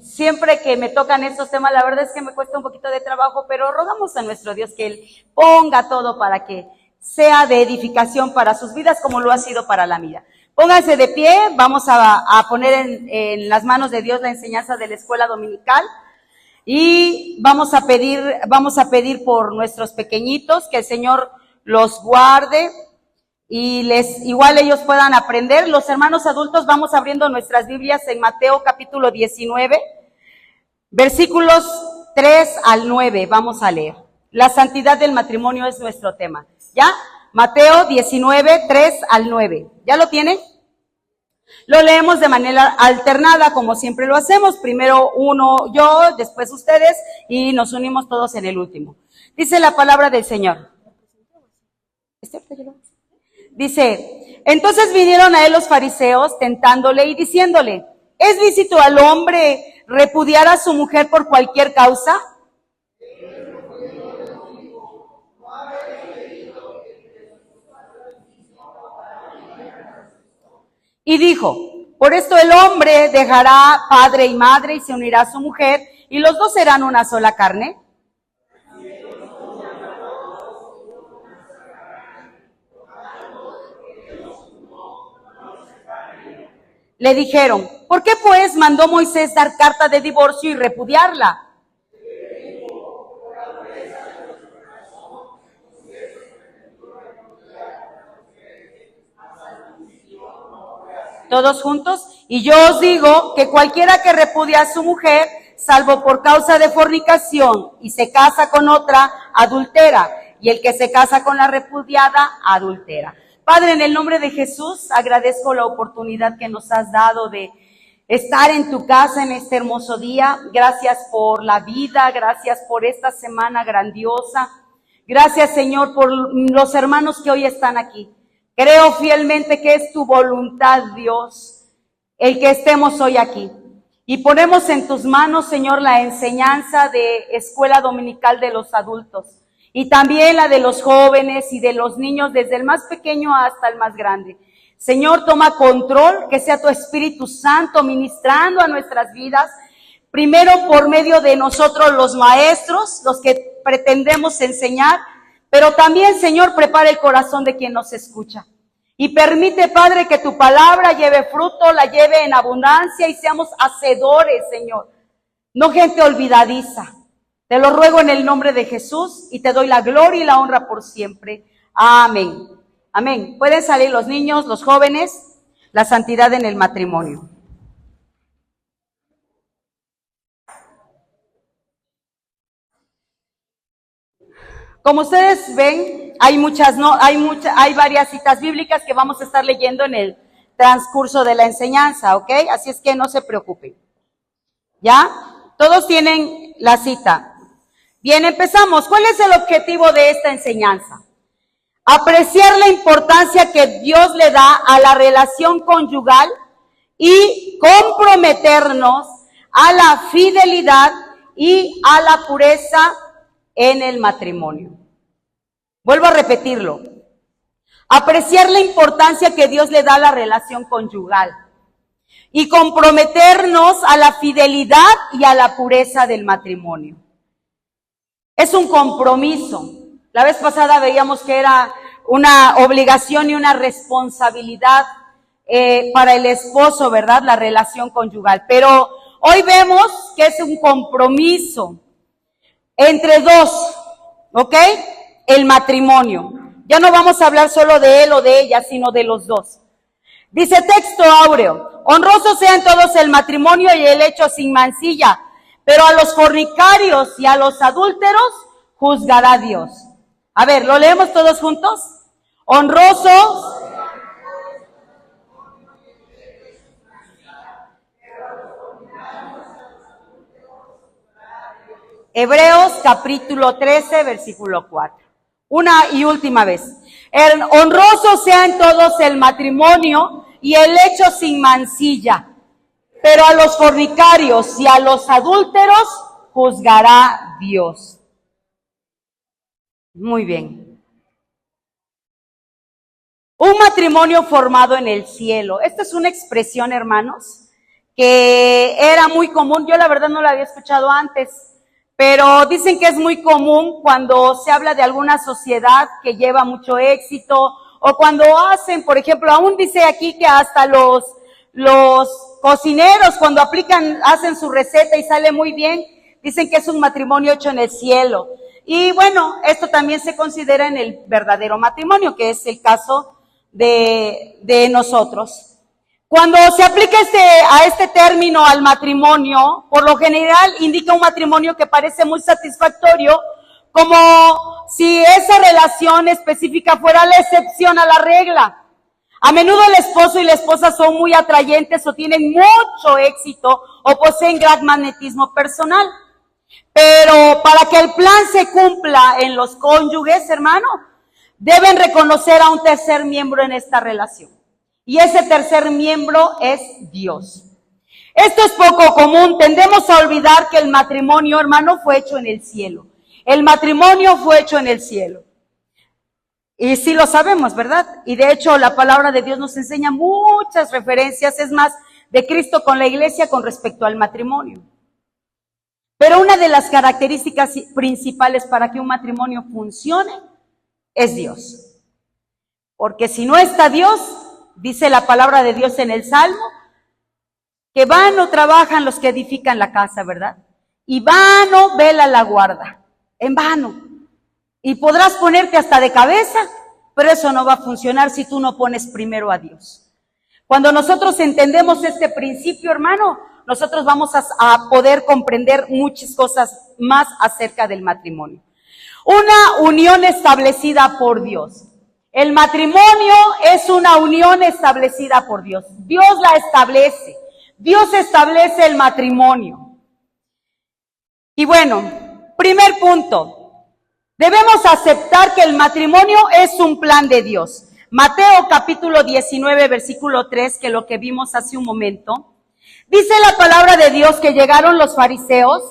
siempre que me tocan estos temas, la verdad es que me cuesta un poquito de trabajo, pero rogamos a nuestro Dios que Él ponga todo para que sea de edificación para sus vidas como lo ha sido para la mía. Pónganse de pie, vamos a poner en las manos de Dios la enseñanza de la escuela dominical y vamos a pedir por nuestros pequeñitos que el Señor los guarde y igual ellos puedan aprender. Los hermanos adultos vamos abriendo nuestras Biblias en Mateo capítulo 19, versículos 3 al 9, vamos a leer. La santidad del matrimonio es nuestro tema, ¿ya? Mateo 19, 3 al 9. ¿Ya lo tienen? Lo leemos de manera alternada, como siempre lo hacemos. Primero uno yo, después ustedes, y nos unimos todos en el último. Dice la palabra del Señor. Dice, entonces vinieron a él los fariseos, tentándole y diciéndole, ¿es lícito al hombre repudiar a su mujer por cualquier causa? Y dijo, por esto el hombre dejará padre y madre y se unirá a su mujer, y los dos serán una sola carne. Le dijeron, ¿por qué pues mandó Moisés dar carta de divorcio y repudiarla? Todos juntos, y yo os digo que cualquiera que repudia a su mujer, salvo por causa de fornicación, y se casa con otra, adultera, y el que se casa con la repudiada, adultera. Padre, en el nombre de Jesús, agradezco la oportunidad que nos has dado de estar en tu casa en este hermoso día. Gracias por la vida, gracias por esta semana grandiosa. Gracias, Señor, por los hermanos que hoy están aquí. Creo fielmente que es tu voluntad, Dios, el que estemos hoy aquí. Y ponemos en tus manos, Señor, la enseñanza de escuela dominical de los adultos. Y también la de los jóvenes y de los niños, desde el más pequeño hasta el más grande. Señor, toma control, que sea tu Espíritu Santo ministrando a nuestras vidas. Primero por medio de nosotros los maestros, los que pretendemos enseñar. Pero también, Señor, prepara el corazón de quien nos escucha. Y permite, Padre, que tu palabra lleve fruto, la lleve en abundancia y seamos hacedores, Señor. No gente olvidadiza. Te lo ruego en el nombre de Jesús y te doy la gloria y la honra por siempre. Amén. Amén. Pueden salir los niños, los jóvenes, la santidad en el matrimonio. Como ustedes ven, hay varias citas bíblicas que vamos a estar leyendo en el transcurso de la enseñanza, ¿ok? Así es que no se preocupen. ¿Ya? Todos tienen la cita. Bien, empezamos. ¿Cuál es el objetivo de esta enseñanza? Apreciar la importancia que Dios le da a la relación conyugal y comprometernos a la fidelidad y a la pureza en el matrimonio. Vuelvo a repetirlo. Apreciar la importancia que Dios le da a la relación conyugal y comprometernos a la fidelidad y a la pureza del matrimonio. Es un compromiso. La vez pasada veíamos que era una obligación y una responsabilidad para el esposo, ¿verdad? La relación conyugal. Pero hoy vemos que es un compromiso entre dos, ¿ok? El matrimonio. Ya no vamos a hablar solo de él o de ella, sino de los dos. Dice texto áureo, honroso sean todos el matrimonio y el hecho sin mancilla, pero a los fornicarios y a los adúlteros juzgará Dios. A ver, ¿lo leemos todos juntos? Honrosos. Hebreos capítulo 13, versículo 4. Una y última vez. Honroso sea en todos el matrimonio y el hecho sin mancilla, pero a los fornicarios y a los adúlteros juzgará Dios. Muy bien. Un matrimonio formado en el cielo. Esta es una expresión, hermanos, que era muy común. Yo la verdad no la había escuchado antes, pero dicen que es muy común cuando se habla de alguna sociedad que lleva mucho éxito, o cuando hacen, por ejemplo, aún dice aquí que hasta los cocineros cuando hacen su receta y sale muy bien, dicen que es un matrimonio hecho en el cielo. Y bueno, esto también se considera en el verdadero matrimonio, que es el caso de nosotros. Cuando se aplica a este término al matrimonio, por lo general indica un matrimonio que parece muy satisfactorio, como si esa relación específica fuera la excepción a la regla. A menudo el esposo y la esposa son muy atrayentes o tienen mucho éxito o poseen gran magnetismo personal. Pero para que el plan se cumpla en los cónyuges, hermano, deben reconocer a un tercer miembro en esta relación. Y ese tercer miembro es Dios. Esto es poco común. Tendemos a olvidar que el matrimonio, hermano, fue hecho en el cielo. El matrimonio fue hecho en el cielo. Y sí lo sabemos, ¿verdad? Y de hecho la palabra de Dios nos enseña muchas referencias, es más, de Cristo con la iglesia con respecto al matrimonio. Pero una de las características principales para que un matrimonio funcione es Dios. Porque si no está Dios, dice la palabra de Dios en el Salmo, que vano trabajan los que edifican la casa, ¿verdad? Y vano vela la guarda, en vano. Y podrás ponerte hasta de cabeza, pero eso no va a funcionar si tú no pones primero a Dios. Cuando nosotros entendemos este principio, hermano, nosotros vamos a poder comprender muchas cosas más acerca del matrimonio. Una unión establecida por Dios. El matrimonio es una unión establecida por Dios. Dios la establece. Dios establece el matrimonio. Y bueno, primer punto. Debemos aceptar que el matrimonio es un plan de Dios. Mateo capítulo 19, versículo 3, que lo que vimos hace un momento. Dice la palabra de Dios que llegaron los fariseos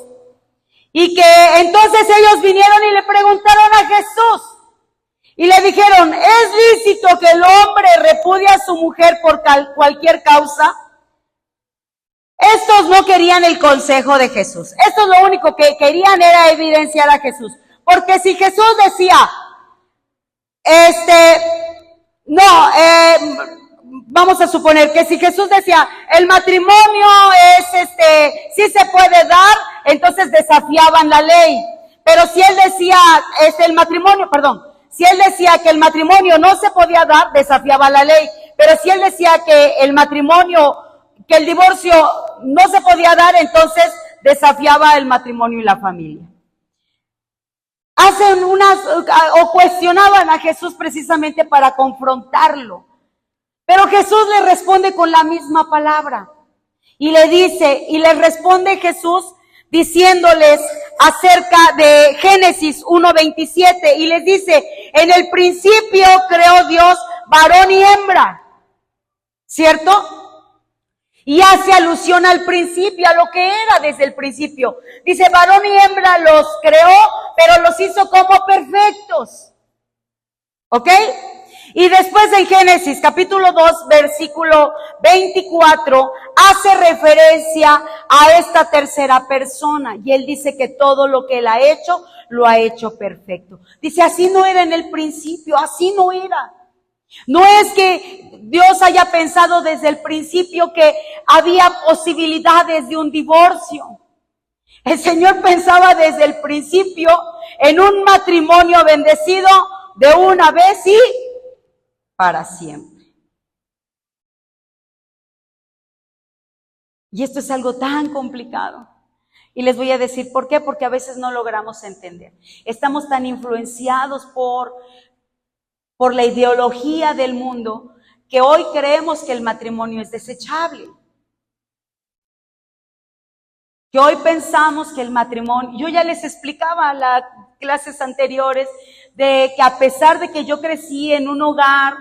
y que entonces ellos vinieron y le preguntaron a Jesús. Y le dijeron, ¿es lícito que el hombre repudie a su mujer por cualquier causa? Estos no querían el consejo de Jesús. Estos lo único que querían era evidenciar a Jesús. Porque si Jesús decía, vamos a suponer que si Jesús decía, el matrimonio es sí se puede dar, entonces desafiaban la ley. Pero si él decía, si él decía que el matrimonio no se podía dar, desafiaba la ley. Pero si él decía que que el divorcio no se podía dar, entonces desafiaba el matrimonio y la familia. Cuestionaban a Jesús precisamente para confrontarlo. Pero Jesús le responde con la misma palabra. Y les responde Jesús diciéndoles acerca de Génesis 1:27, y les dice, en el principio creó Dios varón y hembra, ¿cierto? Y hace alusión al principio, a lo que era desde el principio. Dice, varón y hembra los creó, pero los hizo como perfectos. ¿Ok? Y después en Génesis capítulo 2, versículo 24, hace referencia a esta tercera persona. Y él dice que todo lo que él ha hecho, lo ha hecho perfecto. Dice, así no era en el principio, así no era. No es que Dios haya pensado desde el principio que había posibilidades de un divorcio. El Señor pensaba desde el principio en un matrimonio bendecido de una vez y para siempre. Y esto es algo tan complicado. Y les voy a decir por qué, porque a veces no logramos entender. Estamos tan influenciados por la ideología del mundo, que hoy creemos que el matrimonio es desechable. Que hoy pensamos que el matrimonio, yo ya les explicaba en las clases anteriores, de que a pesar de que yo crecí en un hogar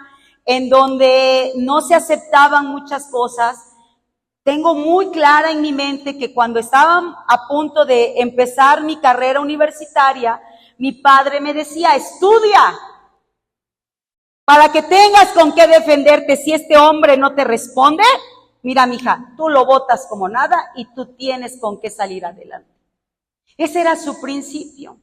en donde no se aceptaban muchas cosas, tengo muy clara en mi mente que cuando estaba a punto de empezar mi carrera universitaria, mi padre me decía, estudia, para que tengas con qué defenderte si este hombre no te responde, mira, mija, tú lo botas como nada y tú tienes con qué salir adelante. Ese era su principio.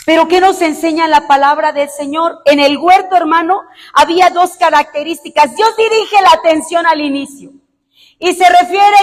Pero ¿qué nos enseña la palabra del Señor? En el huerto, hermano, había dos características. Dios dirige la atención al inicio. Y se refiere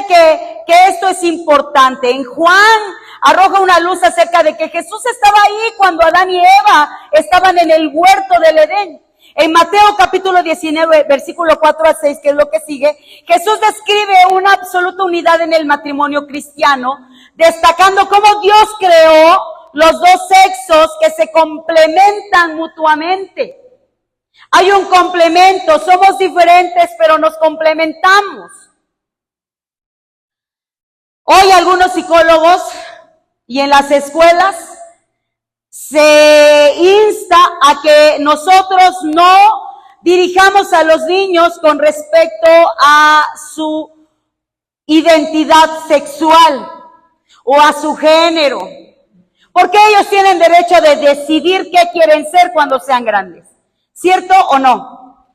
que esto es importante. En Juan arroja una luz acerca de que Jesús estaba ahí cuando Adán y Eva estaban en el huerto del Edén. En Mateo capítulo 19, versículo 4 a 6, que es lo que sigue, Jesús describe una absoluta unidad en el matrimonio cristiano, destacando cómo Dios creó los dos sexos que se complementan mutuamente. Hay un complemento, somos diferentes, pero nos complementamos. Hoy algunos psicólogos y en las escuelas se insta a que nosotros no dirijamos a los niños con respecto a su identidad sexual o a su género, porque ellos tienen derecho de decidir qué quieren ser cuando sean grandes, ¿cierto o no?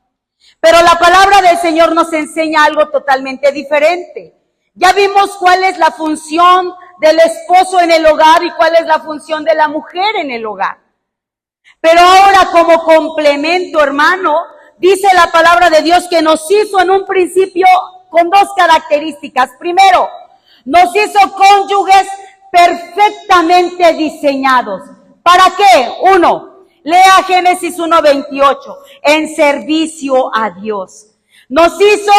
Pero la palabra del Señor nos enseña algo totalmente diferente. Ya vimos cuál es la función del esposo en el hogar y cuál es la función de la mujer en el hogar. Pero ahora, como complemento, hermano, dice la palabra de Dios que nos hizo en un principio con dos características. Primero, nos hizo cónyuges perfectamente diseñados. ¿Para qué? Uno, lea Génesis 1:28, en servicio a Dios. Nos hizo,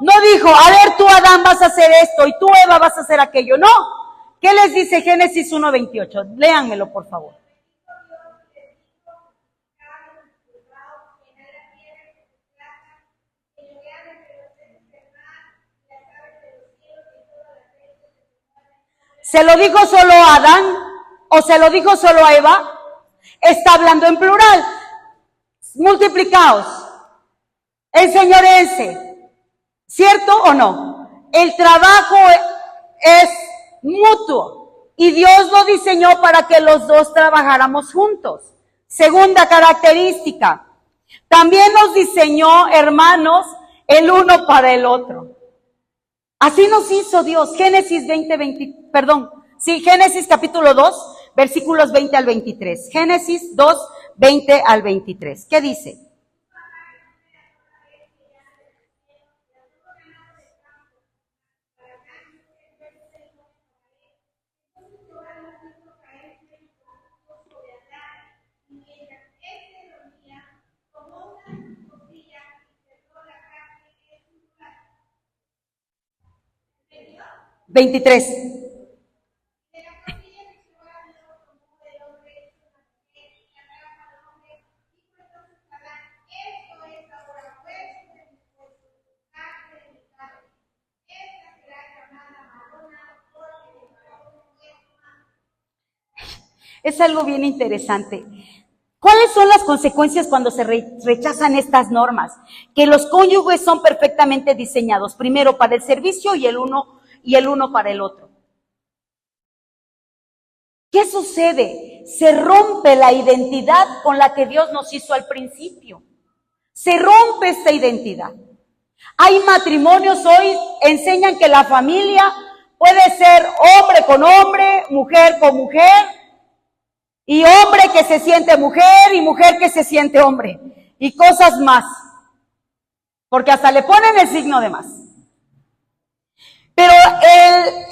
no dijo, a ver tú Adán vas a hacer esto y tú Eva vas a hacer aquello, no. ¿Qué les dice Génesis 1:28? Léanmelo, por favor. ¿Se lo dijo solo a Adán o se lo dijo solo a Eva? Está hablando en plural. Multiplicaos, enseñorense, ¿cierto o no? El trabajo es mutuo y Dios lo diseñó para que los dos trabajáramos juntos. Segunda característica, también nos diseñó, hermanos, el uno para el otro. Así nos hizo Dios. Génesis Génesis capítulo 2, versículos 20 al 23. Génesis 2, 20 al 23. ¿Qué dice? ¿23? Es algo bien interesante. ¿Cuáles son las consecuencias cuando se rechazan estas normas? Que los cónyuges son perfectamente diseñados, primero para el servicio y el uno para el otro. ¿Qué sucede? Se rompe la identidad con la que Dios nos hizo al principio. Se rompe esta identidad. Hay matrimonios hoy, enseñan que la familia puede ser hombre con hombre, mujer con mujer, y hombre que se siente mujer y mujer que se siente hombre, y cosas más. Porque hasta le ponen el signo de más. Pero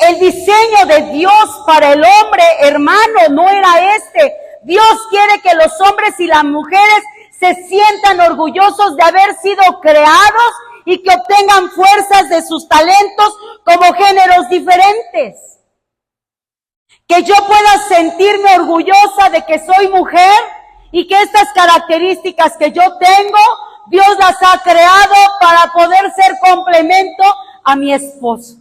el diseño de Dios para el hombre, hermano, no era este. Dios quiere que los hombres y las mujeres se sientan orgullosos de haber sido creados y que obtengan fuerzas de sus talentos como géneros diferentes. Que yo pueda sentirme orgullosa de que soy mujer y que estas características que yo tengo, Dios las ha creado para poder ser complemento a mi esposo.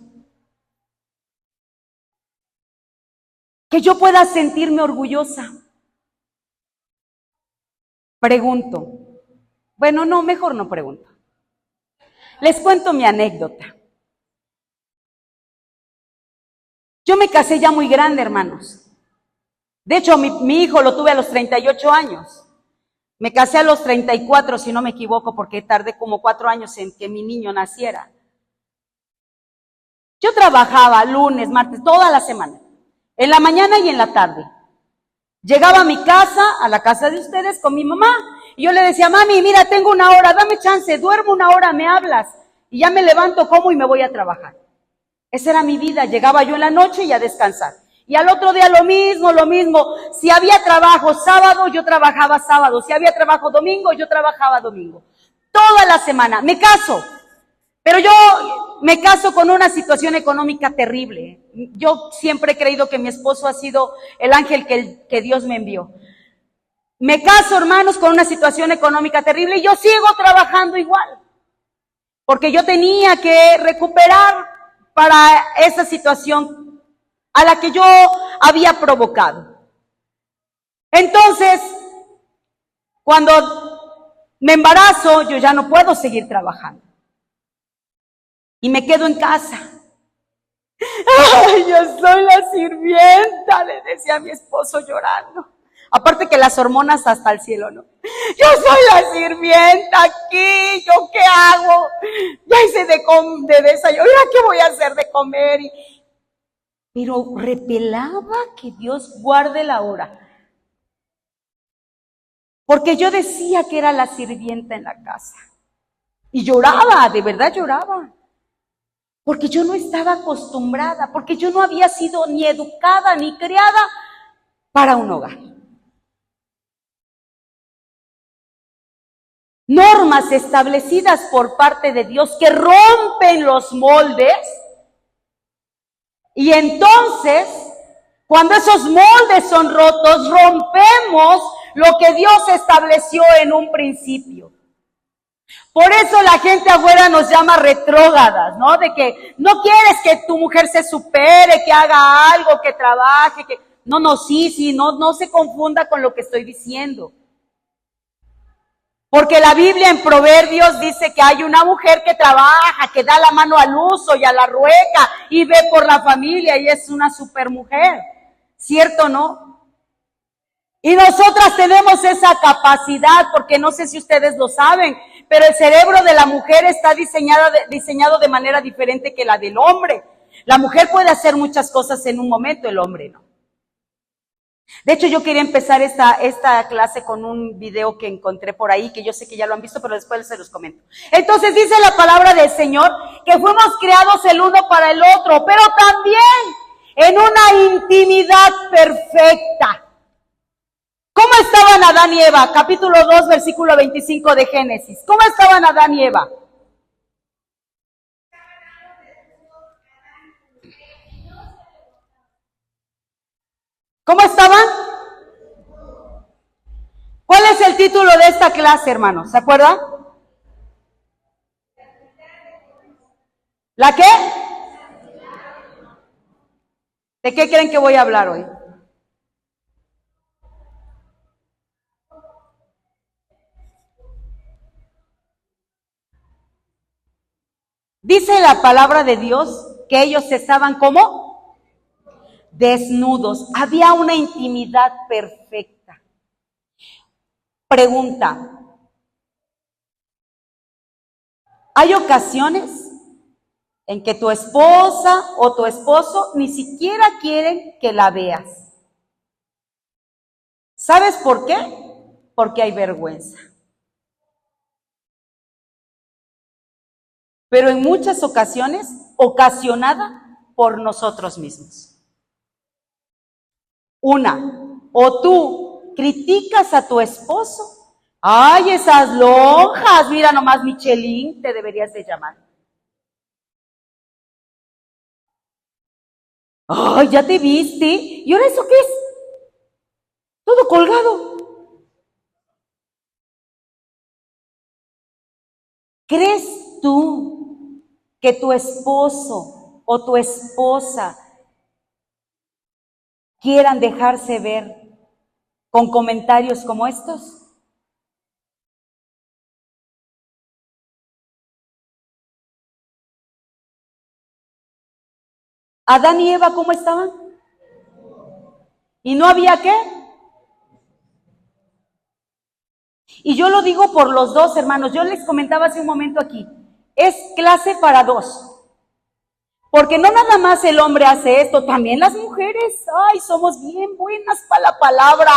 Que yo pueda sentirme orgullosa. Pregunto. Bueno, no, mejor no pregunto. Les cuento mi anécdota. Yo me casé ya muy grande, hermanos. De hecho, mi hijo lo tuve a los 38 años. Me casé a los 34, si no me equivoco, porque tardé como 4 años en que mi niño naciera. Yo trabajaba lunes, martes, toda la semana, en la mañana y en la tarde. Llegaba a mi casa, a la casa de ustedes, con mi mamá, y yo le decía, mami, mira, tengo una hora, dame chance, duermo una hora, me hablas, y ya me levanto, como y me voy a trabajar. Esa era mi vida, llegaba yo en la noche y a descansar. Y al otro día lo mismo. Si había trabajo sábado, yo trabajaba sábado. Si había trabajo domingo, yo trabajaba domingo. Toda la semana. Me caso. Pero yo me caso con una situación económica terrible. Yo siempre he creído que mi esposo ha sido el ángel que Dios me envió. Me caso, hermanos, con una situación económica terrible y yo sigo trabajando igual. Porque yo tenía que recuperar para esa situación a la que yo había provocado. Entonces, cuando me embarazo, yo ya no puedo seguir trabajando. Y me quedo en casa. ¡Ay, yo soy la sirvienta!, le decía a mi esposo llorando. Aparte que las hormonas hasta el cielo, ¿no? Yo soy la sirvienta aquí, ¿yo qué hago? Ya hice de desayuno, ¿ahora qué voy a hacer de comer? Pero repelaba que Dios guarde la hora. Porque yo decía que era la sirvienta en la casa. Y lloraba, de verdad lloraba. Porque yo no estaba acostumbrada, porque yo no había sido ni educada ni criada para un hogar. Normas establecidas por parte de Dios que rompen los moldes. Y entonces, cuando esos moldes son rotos, rompemos lo que Dios estableció en un principio. Por eso la gente afuera nos llama retrógradas, ¿no? De que no quieres que tu mujer se supere, que haga algo, que trabaje, que... No, sí, no se confunda con lo que estoy diciendo. Porque la Biblia en Proverbios dice que hay una mujer que trabaja, que da la mano al uso y a la rueca y ve por la familia y es una supermujer. ¿Cierto o no? Y nosotras tenemos esa capacidad, porque no sé si ustedes lo saben, pero el cerebro de la mujer está diseñado de manera diferente que la del hombre. La mujer puede hacer muchas cosas en un momento, el hombre no. De hecho, yo quería empezar esta clase con un video que encontré por ahí, que yo sé que ya lo han visto, pero después se los comento. Entonces dice la palabra del Señor que fuimos creados el uno para el otro, pero también en una intimidad perfecta. ¿Cómo estaban Adán y Eva? Capítulo 2, versículo 25 de Génesis. ¿Cómo estaban Adán y Eva? ¿Cómo estaban? ¿Cuál es el título de esta clase, hermanos? ¿Se acuerdan? ¿La qué? ¿De qué creen que voy a hablar hoy? Dice la palabra de Dios que ellos estaban como desnudos. Había una intimidad perfecta. Pregunta: ¿hay ocasiones en que tu esposa o tu esposo ni siquiera quieren que la veas? ¿Sabes por qué? Porque hay vergüenza. Pero en muchas ocasiones, ocasionada por nosotros mismos. Una, o tú criticas a tu esposo. Ay, esas lonjas, mira nomás, Michelin, te deberías de llamar. Ay, ya te viste. ¿Y ahora eso qué es? Todo colgado. ¿Crees tú que tu esposo o tu esposa quieran dejarse ver con comentarios como estos? Adán y Eva, ¿cómo estaban? ¿Y no había qué? Y yo lo digo por los dos, hermanos. Yo les comentaba hace un momento aquí. Es clase para dos. Porque no nada más el hombre hace esto, también las mujeres, ay, somos bien buenas para la palabra.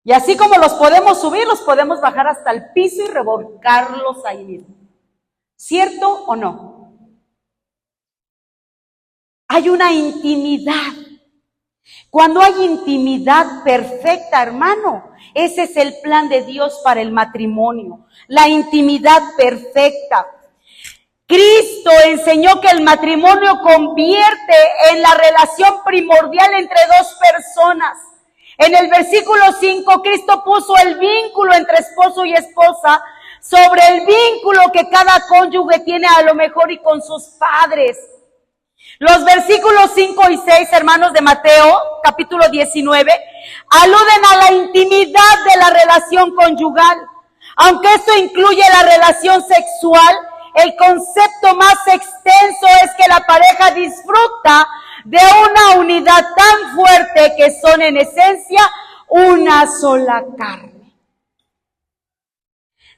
Y así como los podemos subir, los podemos bajar hasta el piso y revolcarlos ahí mismo. ¿Cierto o no? Hay una intimidad. Cuando hay intimidad perfecta, hermano, ese es el plan de Dios para el matrimonio. La intimidad perfecta. Cristo enseñó que el matrimonio convierte en la relación primordial entre dos personas. En el versículo 5, Cristo puso el vínculo entre esposo y esposa sobre el vínculo que cada cónyuge tiene a lo mejor y con sus padres. Los versículos 5 y 6, hermanos, de Mateo, capítulo 19, aluden a la intimidad de la relación conyugal. Aunque esto incluye la relación sexual, el concepto más extenso es que la pareja disfruta de una unidad tan fuerte que son en esencia una sola carne.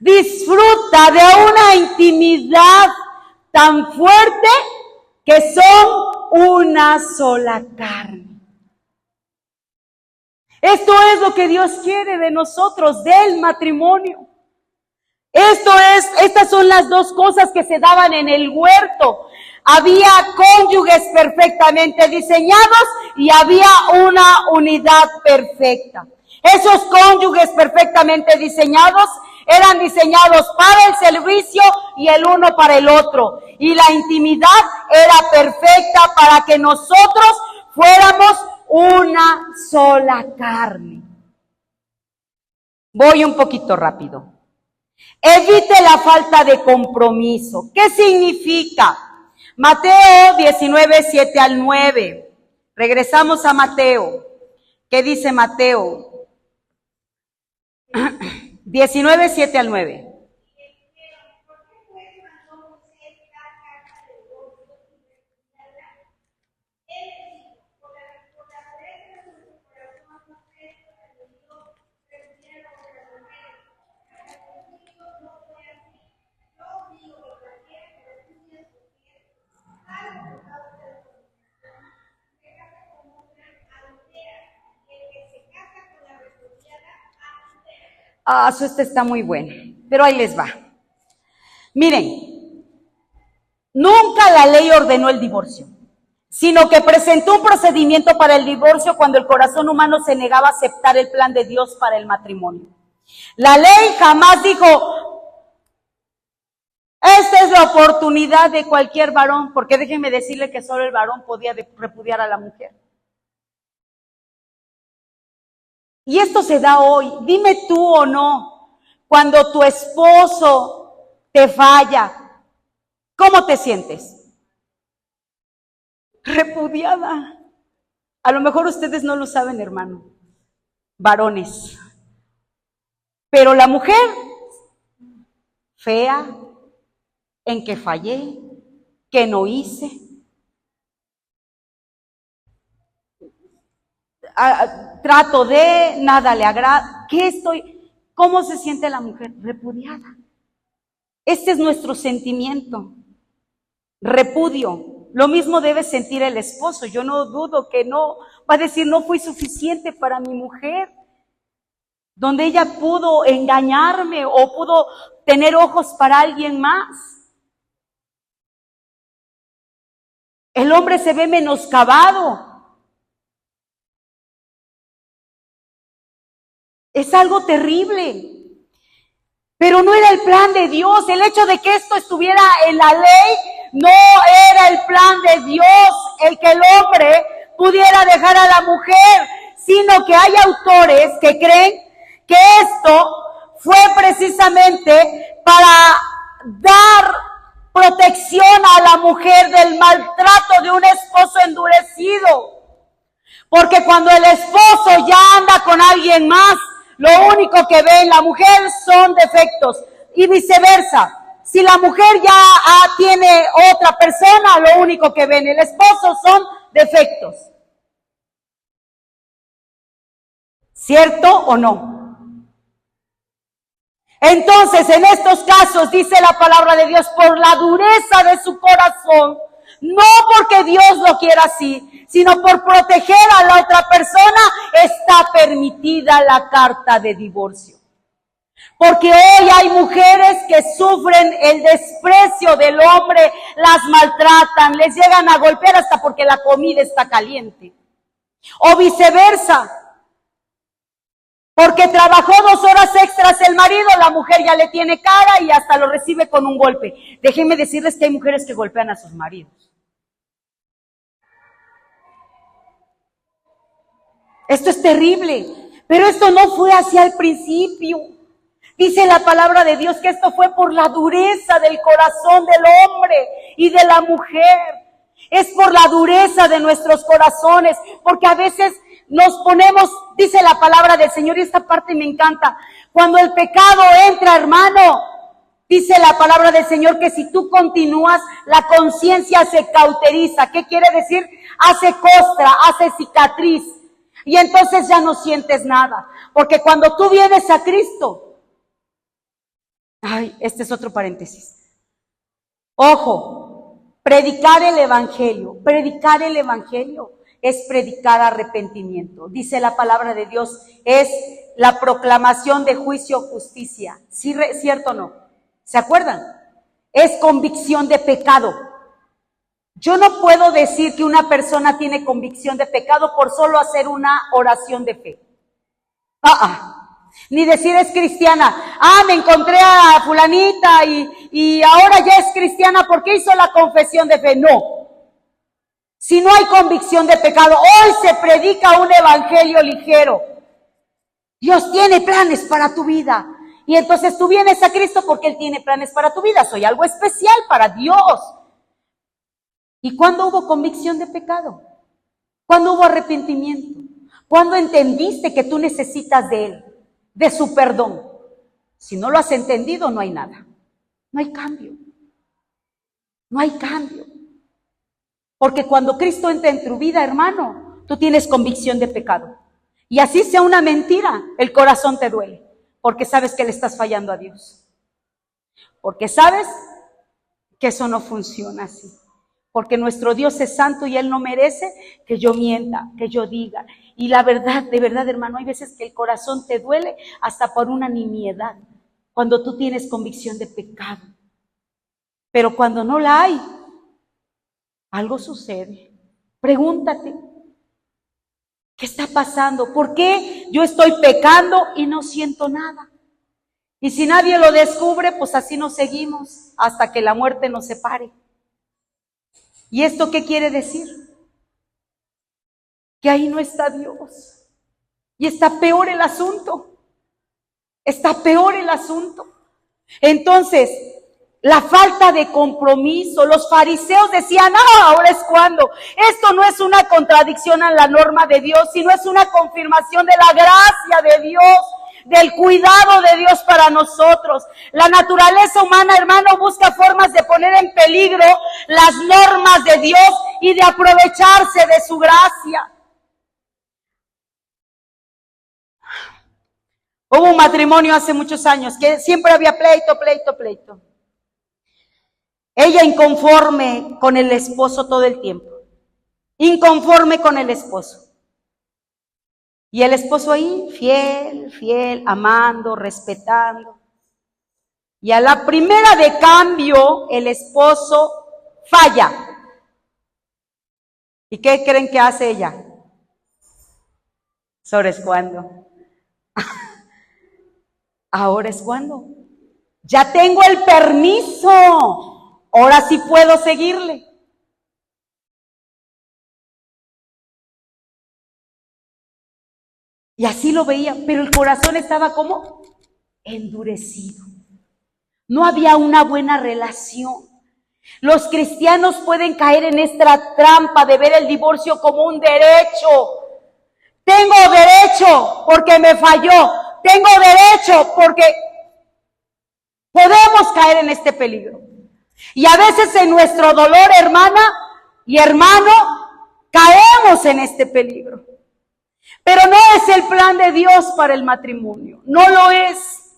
Disfruta de una intimidad tan fuerte que son una sola carne. Esto es lo que Dios quiere de nosotros, del matrimonio. Estas son las dos cosas que se daban en el huerto. Había cónyuges perfectamente diseñados y había una unidad perfecta. Esos cónyuges perfectamente diseñados eran diseñados para el servicio y el uno para el otro. Y la intimidad era perfecta para que nosotros fuéramos una sola carne. Voy un poquito rápido. Evite la falta de compromiso. ¿Qué significa? Mateo 19, 7 al 9. Regresamos a Mateo. ¿Qué dice Mateo? 19, 7 al 9. Su esta está muy buena, pero ahí les va. Miren, nunca la ley ordenó el divorcio, sino que presentó un procedimiento para el divorcio cuando el corazón humano se negaba a aceptar el plan de Dios para el matrimonio. La ley jamás dijo, esta es la oportunidad de cualquier varón, porque déjenme decirle que solo el varón podía repudiar a la mujer. Y esto se da hoy. Dime tú o no, cuando tu esposo te falla, ¿cómo te sientes? Repudiada. A lo mejor ustedes no lo saben, hermano, varones. Pero la mujer, fea, en que fallé, que no hice. Trato de, nada le agrada. ¿Cómo se siente la mujer? Repudiada. Este es nuestro sentimiento. Repudio. Lo mismo debe sentir el esposo. Yo no dudo que no, va a decir, no fui suficiente para mi mujer. Donde ella pudo engañarme o pudo tener ojos para alguien más. El hombre se ve menoscabado. Es algo terrible. Pero no era el plan de Dios. El hecho de que esto estuviera en la ley no era el plan de Dios, el que el hombre pudiera dejar a la mujer, sino que hay autores que creen que esto fue precisamente para dar protección a la mujer del maltrato de un esposo endurecido. Porque cuando el esposo ya anda con alguien más, lo único que ve en la mujer son defectos. Y viceversa. Si la mujer ya tiene otra persona, lo único que ve en el esposo son defectos. ¿Cierto o no? Entonces, en estos casos, dice la palabra de Dios, por la dureza de su corazón, no porque Dios lo quiera así, sino por proteger a la otra persona, está permitida la carta de divorcio. Porque hoy hay mujeres que sufren el desprecio del hombre, las maltratan, les llegan a golpear hasta porque la comida está caliente. O viceversa. Porque trabajó 2 horas extras el marido, la mujer ya le tiene cara y hasta lo recibe con un golpe. Déjenme decirles que hay mujeres que golpean a sus maridos. Esto es terrible, pero esto no fue así al principio. Dice la palabra de Dios que esto fue por la dureza del corazón del hombre y de la mujer. Es por la dureza de nuestros corazones, porque a veces nos ponemos, dice la palabra del Señor, y esta parte me encanta. Cuando el pecado entra, hermano, dice la palabra del Señor que si tú continúas, la conciencia se cauteriza. ¿Qué quiere decir? Hace costra, hace cicatriz. Y entonces ya no sientes nada. Porque cuando tú vienes a Cristo, este es otro paréntesis. Ojo, predicar el evangelio es predicar arrepentimiento. Dice la palabra de Dios, es la proclamación de juicio o justicia. ¿Sí, cierto o no? ¿Se acuerdan? Es convicción de pecado. Yo no puedo decir que una persona tiene convicción de pecado por solo hacer una oración de fe. Ni decir es cristiana. Me encontré a fulanita y ahora ya es cristiana porque hizo la confesión de fe. No. Si no hay convicción de pecado, hoy se predica un evangelio ligero. Dios tiene planes para tu vida. Y entonces tú vienes a Cristo porque Él tiene planes para tu vida. Soy algo especial para Dios. ¿Y cuándo hubo convicción de pecado? ¿Cuándo hubo arrepentimiento? ¿Cuándo entendiste que tú necesitas de Él, de su perdón? Si no lo has entendido, no hay nada. No hay cambio. No hay cambio. Porque cuando Cristo entra en tu vida, hermano, tú tienes convicción de pecado. Y así sea una mentira, el corazón te duele. Porque sabes que le estás fallando a Dios. Porque sabes que eso no funciona así. Porque nuestro Dios es santo y Él no merece que yo mienta, que yo diga. Y la verdad, de verdad, hermano, hay veces que el corazón te duele hasta por una nimiedad. Cuando tú tienes convicción de pecado. Pero cuando no la hay, algo sucede. Pregúntate, ¿qué está pasando? ¿Por qué yo estoy pecando y no siento nada? Y si nadie lo descubre, pues así nos seguimos hasta que la muerte nos separe. ¿Y esto qué quiere decir? Que ahí no está Dios. Y está peor el asunto. Está peor el asunto. Entonces, la falta de compromiso. Los fariseos decían, ahora es cuando. Esto no es una contradicción a la norma de Dios, sino es una confirmación de la gracia de Dios, del cuidado de Dios para nosotros. La naturaleza humana, hermano, busca formas de poner en peligro las normas de Dios y de aprovecharse de su gracia. Hubo un matrimonio hace muchos años que siempre había pleito. Ella inconforme con el esposo todo el tiempo. Inconforme con el esposo. Y el esposo ahí, fiel, amando, respetando. Y a la primera de cambio, el esposo falla. ¿Y qué creen que hace ella? ¿Ahora es cuando? Ahora es cuando. Ya tengo el permiso. Ahora sí puedo seguirle. Y así lo veía, pero el corazón estaba como endurecido. No había una buena relación. Los cristianos pueden caer en esta trampa de ver el divorcio como un derecho. Tengo derecho porque me falló. Tengo derecho porque podemos caer en este peligro. Y a veces en nuestro dolor, hermana y hermano, caemos en este peligro. Pero no es el plan de Dios para el matrimonio. No lo es.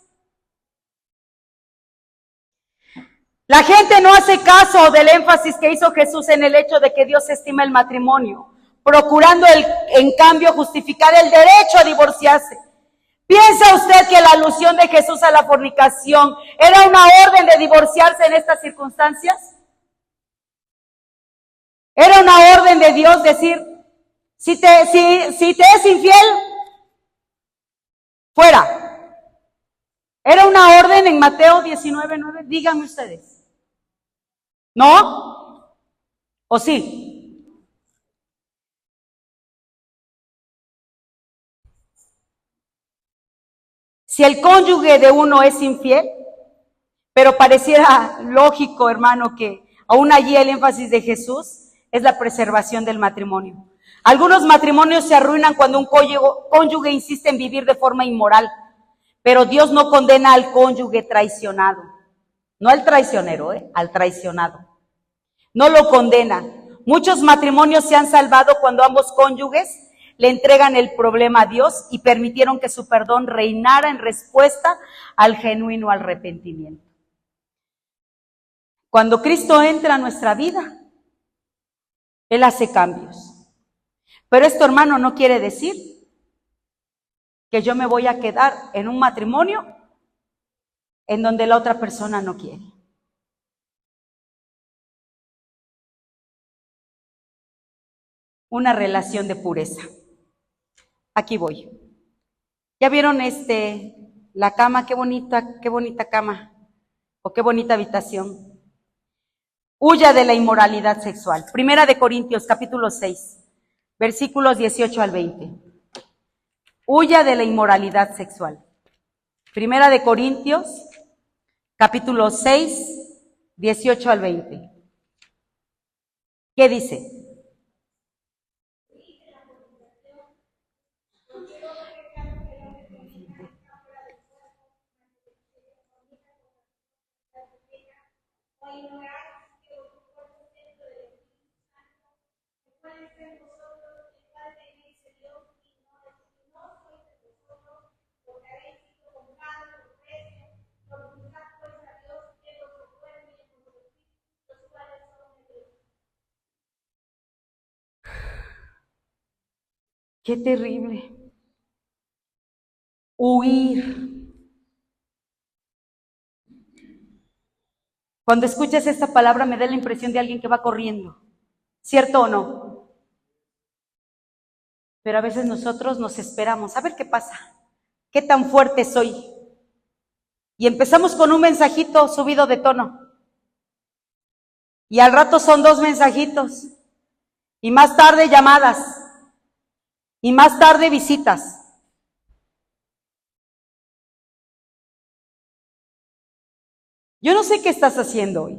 La gente no hace caso del énfasis que hizo Jesús en el hecho de que Dios estima el matrimonio, procurando en cambio justificar el derecho a divorciarse. ¿Piensa usted que la alusión de Jesús a la fornicación era una orden de divorciarse en estas circunstancias? Era una orden de Dios decir, si te es infiel, fuera. Era una orden en Mateo 19:9, díganme ustedes. ¿No? ¿O sí? Si el cónyuge de uno es infiel, pero pareciera lógico, hermano, que aún allí el énfasis de Jesús es la preservación del matrimonio. Algunos matrimonios se arruinan cuando un cónyuge insiste en vivir de forma inmoral, pero Dios no condena al cónyuge traicionado. No al traicionero, al traicionado. No lo condena. Muchos matrimonios se han salvado cuando ambos cónyuges le entregan el problema a Dios y permitieron que su perdón reinara en respuesta al genuino arrepentimiento. Cuando Cristo entra a nuestra vida, Él hace cambios. Pero esto, hermano, no quiere decir que yo me voy a quedar en un matrimonio en donde la otra persona no quiere. Una relación de pureza. Aquí voy. ¿Ya vieron la cama? Qué bonita cama. O qué bonita habitación. Huya de la inmoralidad sexual. Primera de Corintios, capítulo 6, versículos 18 al 20. Huya de la inmoralidad sexual. Primera de Corintios, capítulo 6, 18 al 20. ¿Qué dice? Qué terrible. Huir. Cuando escuchas esta palabra me da la impresión de alguien que va corriendo. ¿Cierto o no? Pero a veces nosotros nos esperamos. A ver qué pasa. ¿Qué tan fuerte soy? Y empezamos con un mensajito subido de tono. Y al rato son 2 mensajitos. Y más tarde llamadas. Y más tarde visitas. Yo no sé qué estás haciendo hoy,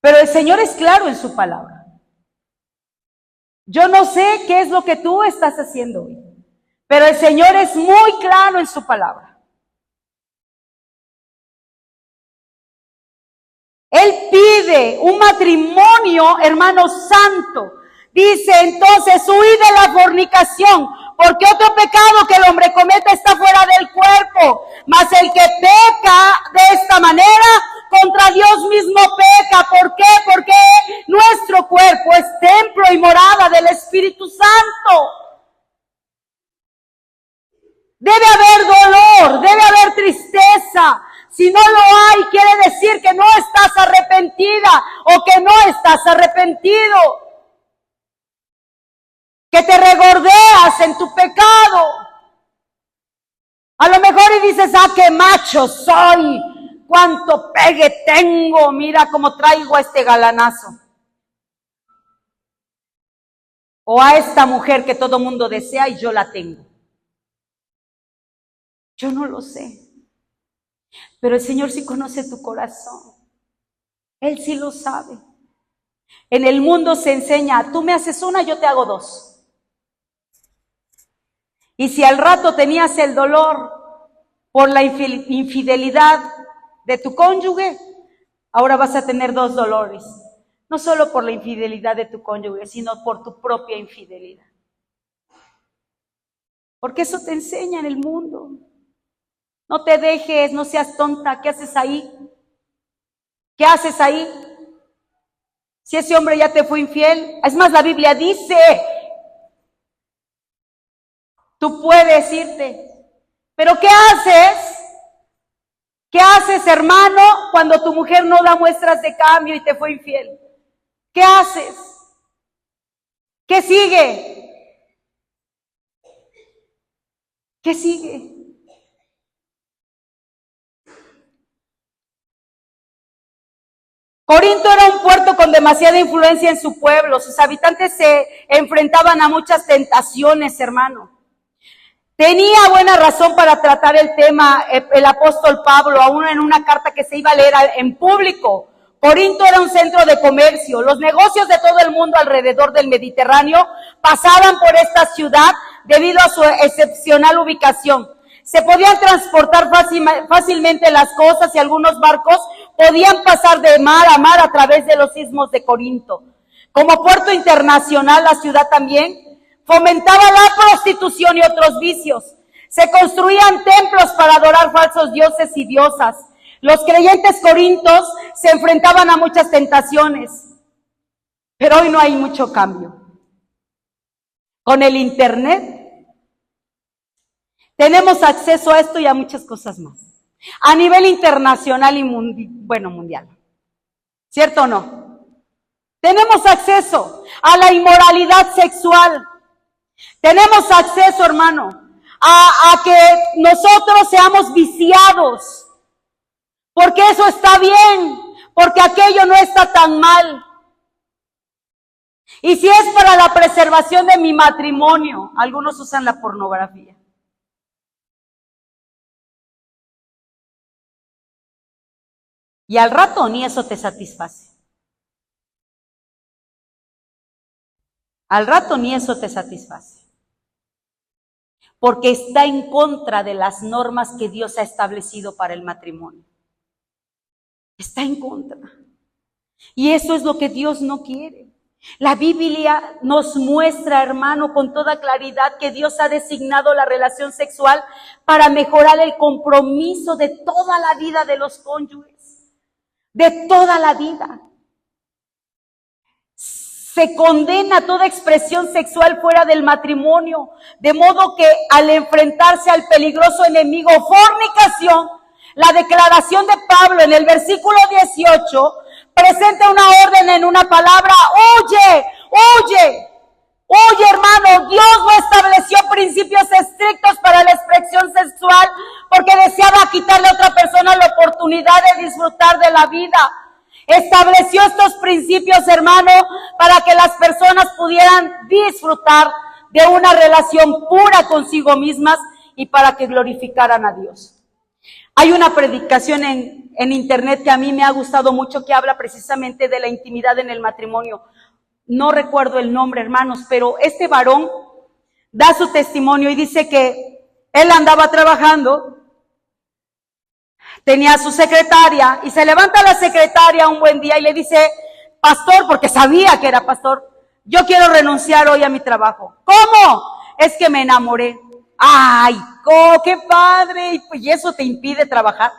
pero el Señor es claro en su palabra. Yo no sé qué es lo que tú estás haciendo hoy, pero el Señor es muy claro en su palabra. Él pide un matrimonio, hermano santo. Dice entonces, huid de la fornicación, porque otro pecado que el hombre cometa está fuera del cuerpo, mas el que peca de esta manera, contra Dios mismo peca. ¿Por qué? Porque nuestro cuerpo es templo y morada del Espíritu Santo. Debe haber dolor, debe haber tristeza. Si no lo hay, quiere decir que no estás arrepentida o que no estás arrepentido. Que te regordeas en tu pecado. A lo mejor y dices, qué macho soy, cuánto pegue tengo, mira cómo traigo a este galanazo. O a esta mujer que todo mundo desea y yo la tengo. Yo no lo sé. Pero el Señor sí conoce tu corazón. Él sí lo sabe. En el mundo se enseña, tú me haces una, yo te hago 2. Y si al rato tenías el dolor por la infidelidad de tu cónyuge, ahora vas a tener 2 dolores. No solo por la infidelidad de tu cónyuge, sino por tu propia infidelidad. Porque eso te enseña en el mundo. No te dejes, no seas tonta, ¿qué haces ahí? ¿Qué haces ahí? Si ese hombre ya te fue infiel. Es más, la Biblia dice, tú puedes irte. Pero ¿qué haces? ¿Qué haces, hermano, cuando tu mujer no da muestras de cambio y te fue infiel? ¿Qué haces? ¿Qué sigue? ¿Qué sigue? Corinto era un puerto con demasiada influencia en su pueblo. Sus habitantes se enfrentaban a muchas tentaciones, hermano. Tenía buena razón para tratar el tema el apóstol Pablo, aún en una carta que se iba a leer en público. Corinto era un centro de comercio. Los negocios de todo el mundo alrededor del Mediterráneo pasaban por esta ciudad debido a su excepcional ubicación. Se podían transportar fácilmente las cosas y algunos barcos podían pasar de mar a través de los istmos de Corinto. Como puerto internacional, la ciudad también fomentaba la prostitución y otros vicios. Se construían templos para adorar falsos dioses y diosas. Los creyentes corintios se enfrentaban a muchas tentaciones. Pero hoy no hay mucho cambio. Con el internet tenemos acceso a esto y a muchas cosas más. A nivel internacional y mundial. ¿Cierto o no? Tenemos acceso a la inmoralidad sexual. Tenemos acceso, hermano, a que nosotros seamos viciados. Porque eso está bien, porque aquello no está tan mal. Y si es para la preservación de mi matrimonio, algunos usan la pornografía. Y al rato ni eso te satisface. Al rato ni eso te satisface. Porque está en contra de las normas que Dios ha establecido para el matrimonio. Está en contra. Y eso es lo que Dios no quiere. La Biblia nos muestra, hermano, con toda claridad que Dios ha designado la relación sexual para mejorar el compromiso de toda la vida de los cónyuges. De toda la vida. Se condena toda expresión sexual fuera del matrimonio, de modo que al enfrentarse al peligroso enemigo fornicación, la declaración de Pablo en el versículo 18 presenta una orden en una palabra: huye, huye, huye, hermano. Dios no estableció principios estrictos para la expresión sexual porque deseaba quitarle a otra persona la oportunidad de disfrutar de la vida. Estableció estos principios, hermano, para que las personas pudieran disfrutar de una relación pura consigo mismas y para que glorificaran a Dios. Hay una predicación en internet que a mí me ha gustado mucho, que habla precisamente de la intimidad en el matrimonio. No recuerdo el nombre, hermanos, pero este varón da su testimonio y dice que él andaba trabajando, tenía a su secretaria y se levanta la secretaria un buen día y le dice: pastor, porque sabía que era pastor, yo quiero renunciar hoy a mi trabajo. ¿Cómo? Es que me enamoré. ¡Ay, qué padre! ¿Y eso te impide trabajar?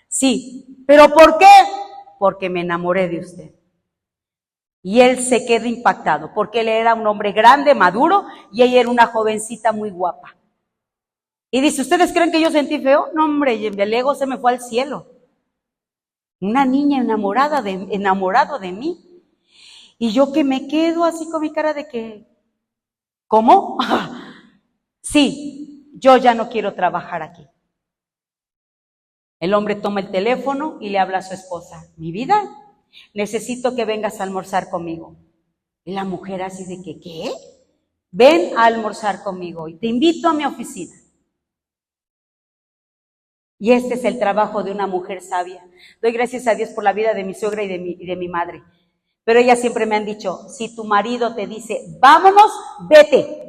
Sí, ¿pero por qué? Porque me enamoré de usted. Y él se queda impactado, porque él era un hombre grande, maduro, y ella era una jovencita muy guapa. Y dice: ¿ustedes creen que yo sentí feo? No, hombre, el ego se me fue al cielo. Una niña enamorado de mí. Y yo que me quedo así con mi cara de que, ¿cómo? Sí, yo ya no quiero trabajar aquí. El hombre toma el teléfono y le habla a su esposa: mi vida, necesito que vengas a almorzar conmigo. Y la mujer así de que, ¿qué? Ven a almorzar conmigo y te invito a mi oficina. Y este es el trabajo de una mujer sabia. Doy gracias a Dios por la vida de mi suegra y de mi madre. Pero ellas siempre me han dicho: si tu marido te dice vámonos, vete.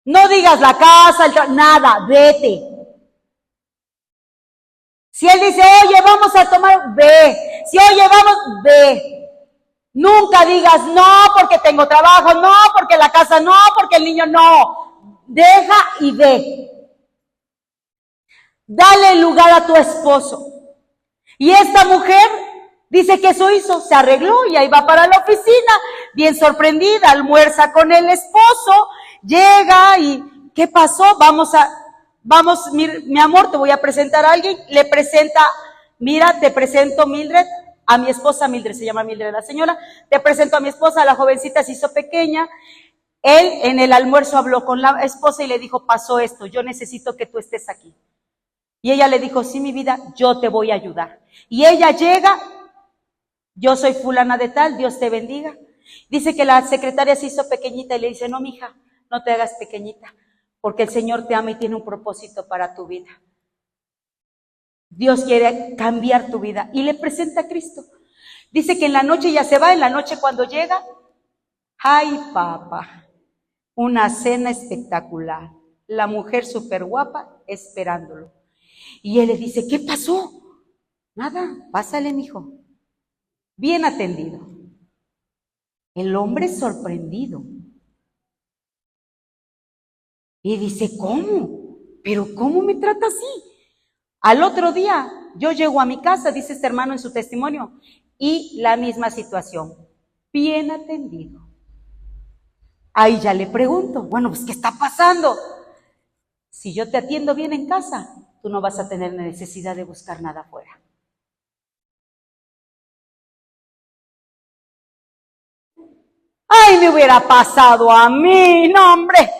No digas la casa, nada, vete. Si él dice: oye, vamos a tomar, ve. Si oye, vamos, ve. Nunca digas: no, porque tengo trabajo, no, porque la casa, no, porque el niño, no. Deja y ve. Dale lugar a tu esposo. Y esta mujer dice que eso hizo, se arregló y ahí va para la oficina, bien sorprendida, almuerza con el esposo, llega y ¿qué pasó? Vamos, mi amor, te voy a presentar a alguien. Le presenta, mira, te presento Mildred, a mi esposa Mildred, se llama Mildred la señora, te presento a mi esposa, la jovencita se hizo pequeña. Él en el almuerzo habló con la esposa y le dijo, pasó esto, yo necesito que tú estés aquí. Y ella le dijo, sí, mi vida, yo te voy a ayudar. Y ella llega, yo soy fulana de tal, Dios te bendiga. Dice que la secretaria se hizo pequeñita y le dice, no, mija, no te hagas pequeñita, porque el Señor te ama y tiene un propósito para tu vida. Dios quiere cambiar tu vida. Y le presenta a Cristo. Dice que en la noche ya se va, en la noche cuando llega, ¡ay, papá! Una cena espectacular. La mujer súper guapa esperándolo. Y él le dice, ¿qué pasó? Nada, pásale, mijo. Bien atendido. El hombre sorprendido. Y dice, ¿cómo? ¿Pero cómo me trata así? Al otro día, yo llego a mi casa, dice este hermano en su testimonio, y la misma situación. Bien atendido. Ahí ya le pregunto, bueno, pues, ¿qué está pasando? Si yo te atiendo bien en casa, tú no vas a tener necesidad de buscar nada afuera. ¡Ay, me hubiera pasado a mí! ¡No, hombre!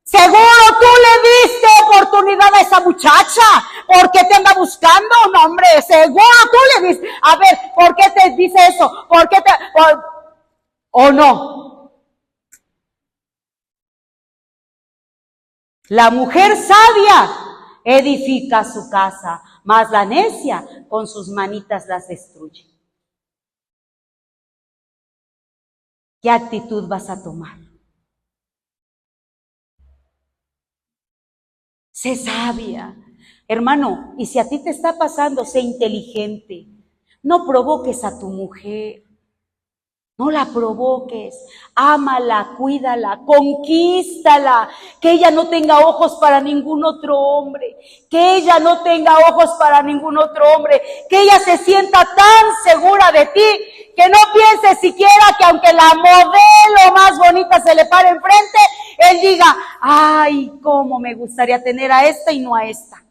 Seguro tú le diste oportunidad a esa muchacha. ¿Por qué te anda buscando? No, hombre, seguro tú le diste. A ver, ¿por qué te dice eso? ¿Por qué te...? ¿O no? La mujer sabia edifica su casa, mas la necia con sus manitas las destruye. ¿Qué actitud vas a tomar? Sé sabia. Hermano, y si a ti te está pasando, sé inteligente. No provoques a tu mujer. No la provoques. Ámala, cuídala, conquístala. Que ella no tenga ojos para ningún otro hombre. Que ella no tenga ojos para ningún otro hombre. Que ella se sienta tan segura de ti que no piense siquiera que aunque la modelo más bonita se le pare enfrente, él diga, ay, cómo me gustaría tener a esta y no a esta.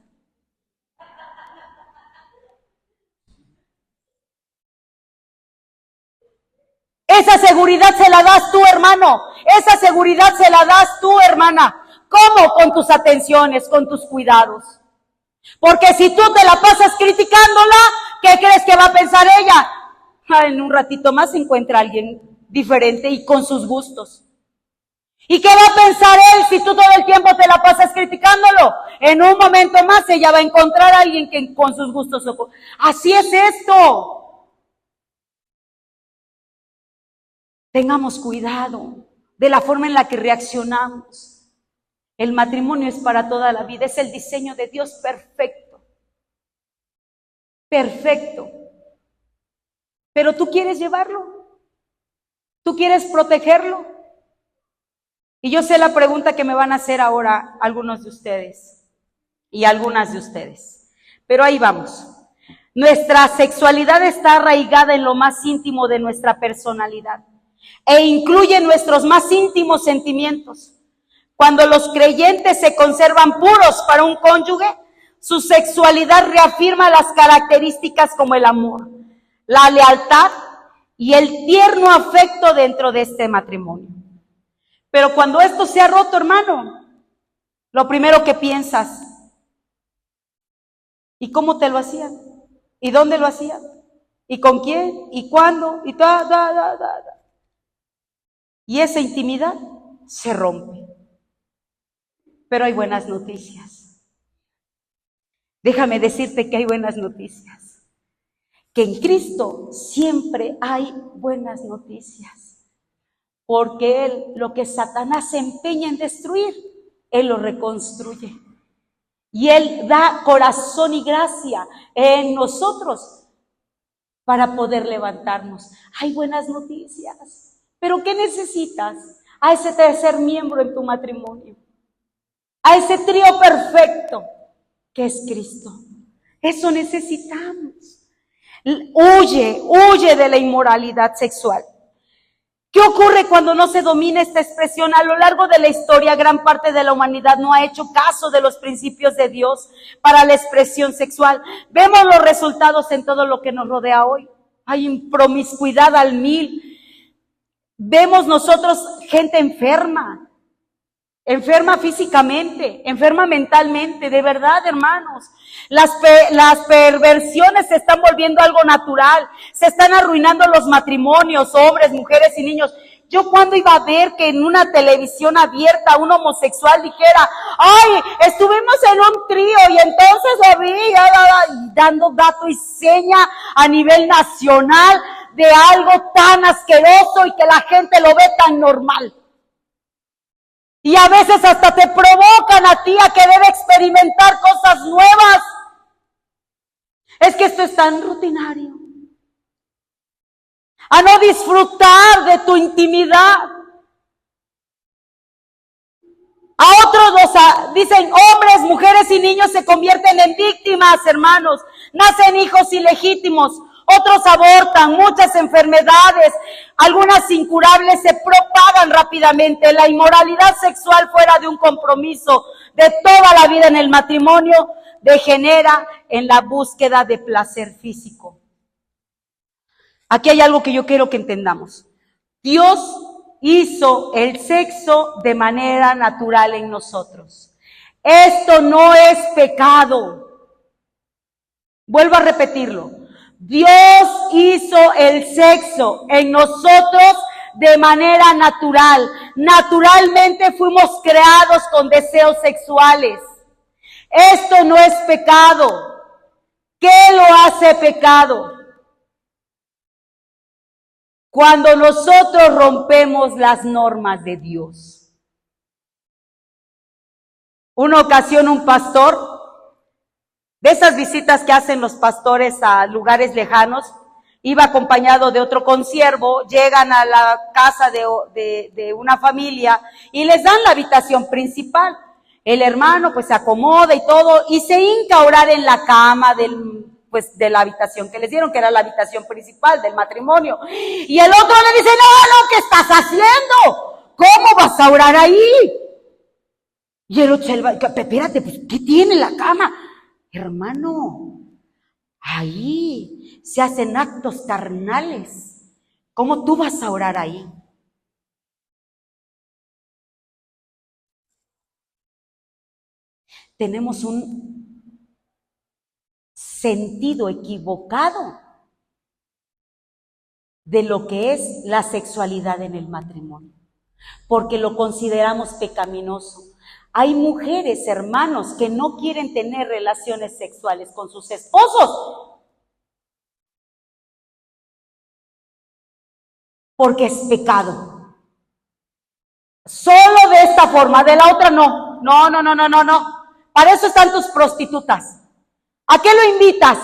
Esa seguridad se la das tú, hermano. Esa seguridad se la das tú, hermana. ¿Cómo? Con tus atenciones, con tus cuidados. Porque si tú te la pasas criticándola, ¿qué crees que va a pensar ella? En un ratito más se encuentra alguien diferente y con sus gustos. ¿Y qué va a pensar él si tú todo el tiempo te la pasas criticándolo? En un momento más ella va a encontrar a alguien que con sus gustos. Así es esto. Tengamos cuidado de la forma en la que reaccionamos. El matrimonio es para toda la vida, es el diseño de Dios perfecto. Perfecto. Pero tú quieres llevarlo, tú quieres protegerlo. Y yo sé la pregunta que me van a hacer ahora algunos de ustedes y algunas de ustedes. Pero ahí vamos. Nuestra sexualidad está arraigada en lo más íntimo de nuestra personalidad e incluye nuestros más íntimos sentimientos. Cuando los creyentes se conservan puros para un cónyuge, su sexualidad reafirma las características como el amor, la lealtad y el tierno afecto dentro de este matrimonio. Pero cuando esto se ha roto, hermano, lo primero que piensas, ¿y cómo te lo hacían? ¿Y dónde lo hacían? ¿Y con quién? ¿Y cuándo? Y Y esa intimidad se rompe. Pero hay buenas noticias. Déjame decirte que hay buenas noticias. Que en Cristo siempre hay buenas noticias. Porque Él, lo que Satanás se empeña en destruir, Él lo reconstruye. Y Él da corazón y gracia en nosotros para poder levantarnos. Hay buenas noticias. ¿Pero qué necesitas? A ese tercer miembro en tu matrimonio. A ese trío perfecto que es Cristo. Eso necesitamos. Huye de la inmoralidad sexual. ¿Qué ocurre cuando no se domina esta expresión? A lo largo de la historia, gran parte de la humanidad no ha hecho caso de los principios de Dios para la expresión sexual. Vemos los resultados en todo lo que nos rodea hoy. Hay promiscuidad al 1000. Vemos nosotros gente enferma físicamente, enferma mentalmente, de verdad, hermanos. Las perversiones se están volviendo algo natural, se están arruinando los matrimonios, hombres, mujeres y niños. Yo cuando iba a ver que en una televisión abierta un homosexual dijera, ay, estuvimos en un trío y entonces lo vi, y dando dato y seña a nivel nacional de algo tan asqueroso y que la gente lo ve tan normal. Y a veces hasta te provocan a ti a querer experimentar cosas nuevas. Es que esto es tan rutinario. A no disfrutar de tu intimidad. A otros dicen hombres, mujeres y niños se convierten en víctimas, hermanos. Nacen hijos ilegítimos. Otros abortan, muchas enfermedades, algunas incurables, se propagan rápidamente. La inmoralidad sexual fuera de un compromiso de toda la vida en el matrimonio degenera en la búsqueda de placer físico. Aquí hay algo que yo quiero que entendamos. Dios hizo el sexo de manera natural en nosotros. Esto no es pecado. Vuelvo a repetirlo. Dios hizo el sexo en nosotros de manera natural. Naturalmente fuimos creados con deseos sexuales. Esto no es pecado. ¿Qué lo hace pecado? Cuando nosotros rompemos las normas de Dios. Una ocasión un pastor, de esas visitas que hacen los pastores a lugares lejanos, iba acompañado de otro consiervo, llegan a la casa de una familia y les dan la habitación principal. El hermano pues se acomoda y todo y se hinca a orar en la cama de la habitación que les dieron, que era la habitación principal del matrimonio. Y el otro le dice, no, ¿qué estás haciendo? ¿Cómo vas a orar ahí? Y el otro, espérate, pues, ¿qué tiene la cama? Hermano, ahí se hacen actos carnales. ¿Cómo tú vas a orar ahí? Tenemos un sentido equivocado de lo que es la sexualidad en el matrimonio, porque lo consideramos pecaminoso. Hay mujeres, hermanos, que no quieren tener relaciones sexuales con sus esposos porque es pecado. Solo de esta forma, de la otra no. No. Para eso están tus prostitutas. ¿A qué lo invitas?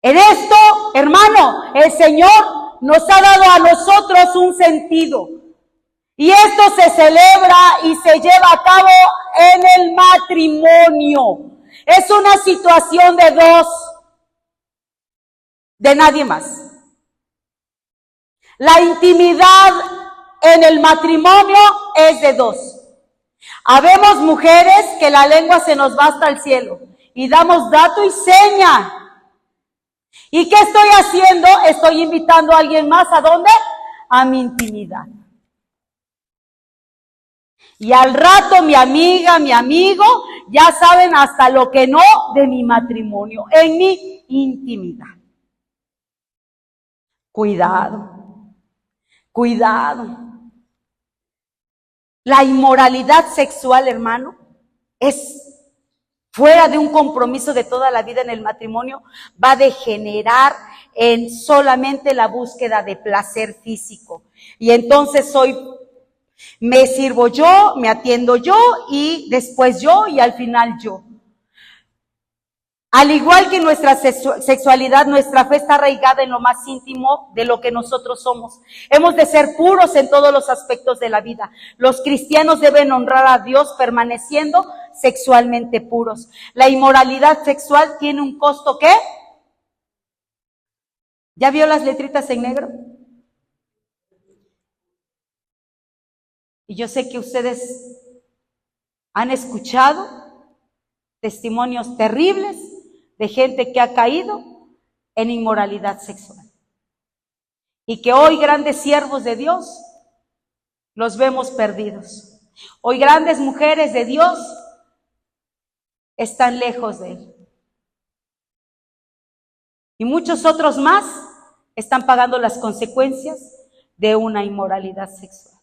En esto, hermano, el Señor nos ha dado a nosotros un sentido. Y esto se celebra y se lleva a cabo en el matrimonio. Es una situación de dos, de nadie más. La intimidad en el matrimonio es de dos. Habemos mujeres que la lengua se nos va hasta el cielo y damos dato y seña. ¿Y qué estoy haciendo? Estoy invitando a alguien más, ¿a dónde? A mi intimidad. Y al rato mi amiga, mi amigo, ya saben hasta lo que no de mi matrimonio, en mi intimidad. Cuidado. La inmoralidad sexual, hermano, es fuera de un compromiso de toda la vida en el matrimonio, va a degenerar en solamente la búsqueda de placer físico. Y entonces me sirvo yo, me atiendo yo y después yo y al final yo. Al igual que nuestra sexualidad, nuestra fe está arraigada en lo más íntimo de lo que nosotros somos. Hemos de ser puros en todos los aspectos de la vida. Los cristianos deben honrar a Dios permaneciendo sexualmente puros. La inmoralidad sexual tiene un costo, ¿qué? ¿Ya vio las letritas en negro? Y yo sé que ustedes han escuchado testimonios terribles de gente que ha caído en inmoralidad sexual. Y que hoy grandes siervos de Dios los vemos perdidos. Hoy grandes mujeres de Dios están lejos de Él. Y muchos otros más están pagando las consecuencias de una inmoralidad sexual.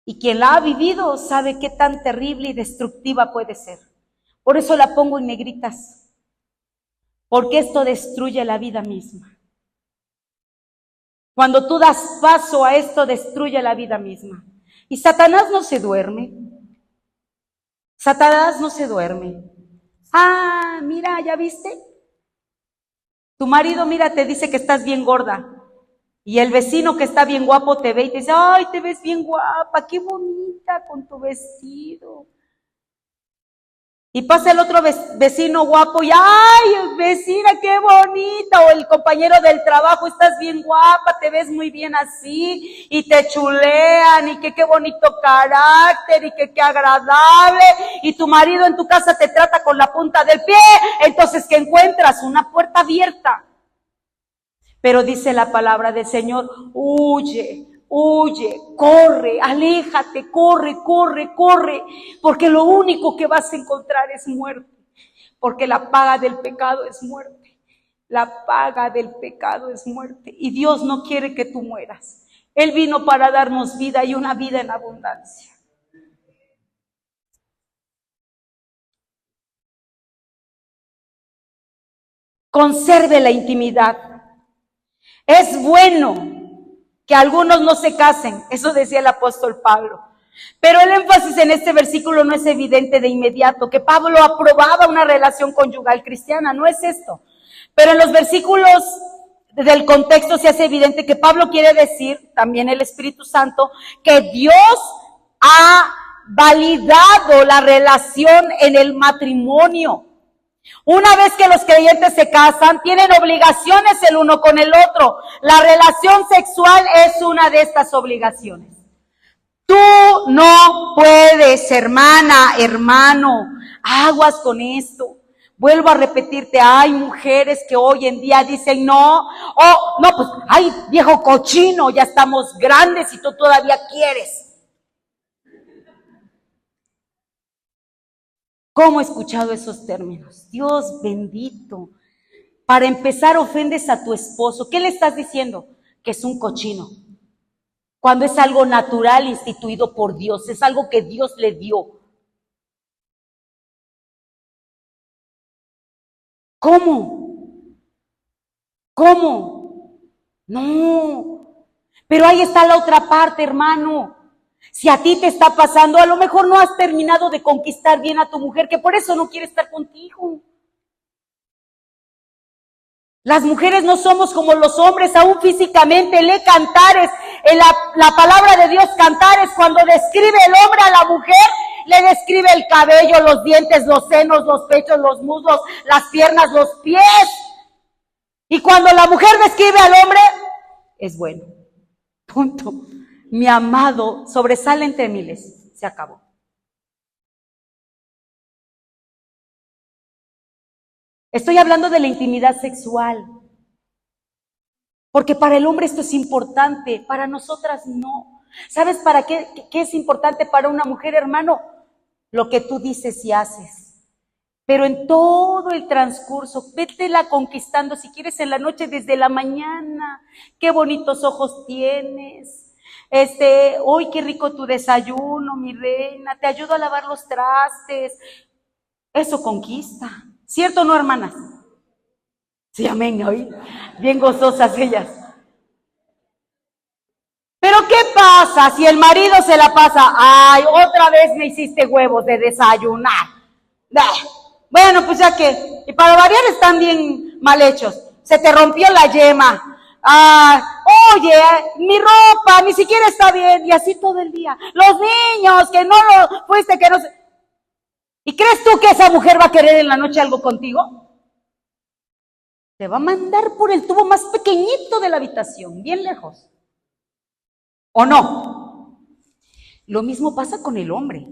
Y quien la ha vivido sabe qué tan terrible y destructiva puede ser. Por eso la pongo en negritas, porque esto destruye la vida misma. Cuando tú das paso a esto, destruye la vida misma. Y Satanás no se duerme. Satanás no se duerme. Ah, mira, ¿ya viste? Tu marido, mira, te dice que estás bien gorda. Y el vecino que está bien guapo te ve y te dice, ay, te ves bien guapa, qué bonita con tu vestido. Y pasa el otro vecino guapo y, ay, vecina, qué bonita. O el compañero del trabajo, estás bien guapa, te ves muy bien así. Y te chulean y que qué bonito carácter y que qué agradable. Y tu marido en tu casa te trata con la punta del pie. Entonces, ¿qué encuentras? Una puerta abierta. Pero dice la palabra del Señor, huye, huye, corre, aléjate, corre, corre, corre, porque lo único que vas a encontrar es muerte, porque la paga del pecado es muerte, la paga del pecado es muerte, y Dios no quiere que tú mueras. Él vino para darnos vida y una vida en abundancia. Conserve la intimidad. Es bueno que algunos no se casen, eso decía el apóstol Pablo. Pero el énfasis en este versículo no es evidente de inmediato, que Pablo aprobaba una relación conyugal cristiana, no es esto. Pero en los versículos del contexto se hace evidente que Pablo quiere decir, también el Espíritu Santo, que Dios ha validado la relación en el matrimonio. Una vez que los creyentes se casan, tienen obligaciones el uno con el otro. La relación sexual es una de estas obligaciones. Tú no puedes, hermana, hermano, aguas con esto. Vuelvo a repetirte, hay mujeres que hoy en día dicen no, pues, ay, viejo cochino, ya estamos grandes y tú todavía quieres. ¿Cómo he escuchado esos términos? Dios bendito. Para empezar, ofendes a tu esposo. ¿Qué le estás diciendo? Que es un cochino. Cuando es algo natural instituido por Dios, es algo que Dios le dio. ¿Cómo? ¿Cómo? No. Pero ahí está la otra parte, hermano. Si a ti te está pasando, a lo mejor no has terminado de conquistar bien a tu mujer, que por eso no quiere estar contigo. Las mujeres no somos como los hombres, aún físicamente. Lee Cantares, en la palabra de Dios, Cantares, cuando describe el hombre a la mujer, le describe el cabello, los dientes, los senos, los pechos, los muslos, las piernas, los pies. Y cuando la mujer describe al hombre, es bueno. Punto. Mi amado sobresale entre miles. Se acabó. Estoy hablando de la intimidad sexual. Porque para el hombre esto es importante, para nosotras no. ¿Sabes para qué es importante para una mujer, hermano? Lo que tú dices y haces. Pero en todo el transcurso, vétela conquistando, si quieres en la noche, desde la mañana. Qué bonitos ojos tienes. Hoy qué rico tu desayuno, mi reina, te ayudo a lavar los trastes. Eso conquista. ¿Cierto o no, hermanas? Sí, amén, hoy. Bien gozosas ellas. Pero ¿qué pasa si el marido se la pasa? Ay, otra vez me hiciste huevos de desayunar. Bueno, pues ya que, y para variar están bien mal hechos. Se te rompió la yema. Oye, mi ropa ni siquiera está bien, y así todo el día. Los niños, que no lo fuiste, que no sé. ¿Y crees tú que esa mujer va a querer en la noche algo contigo? Te va a mandar por el tubo más pequeñito de la habitación, bien lejos. ¿O no? Lo mismo pasa con el hombre.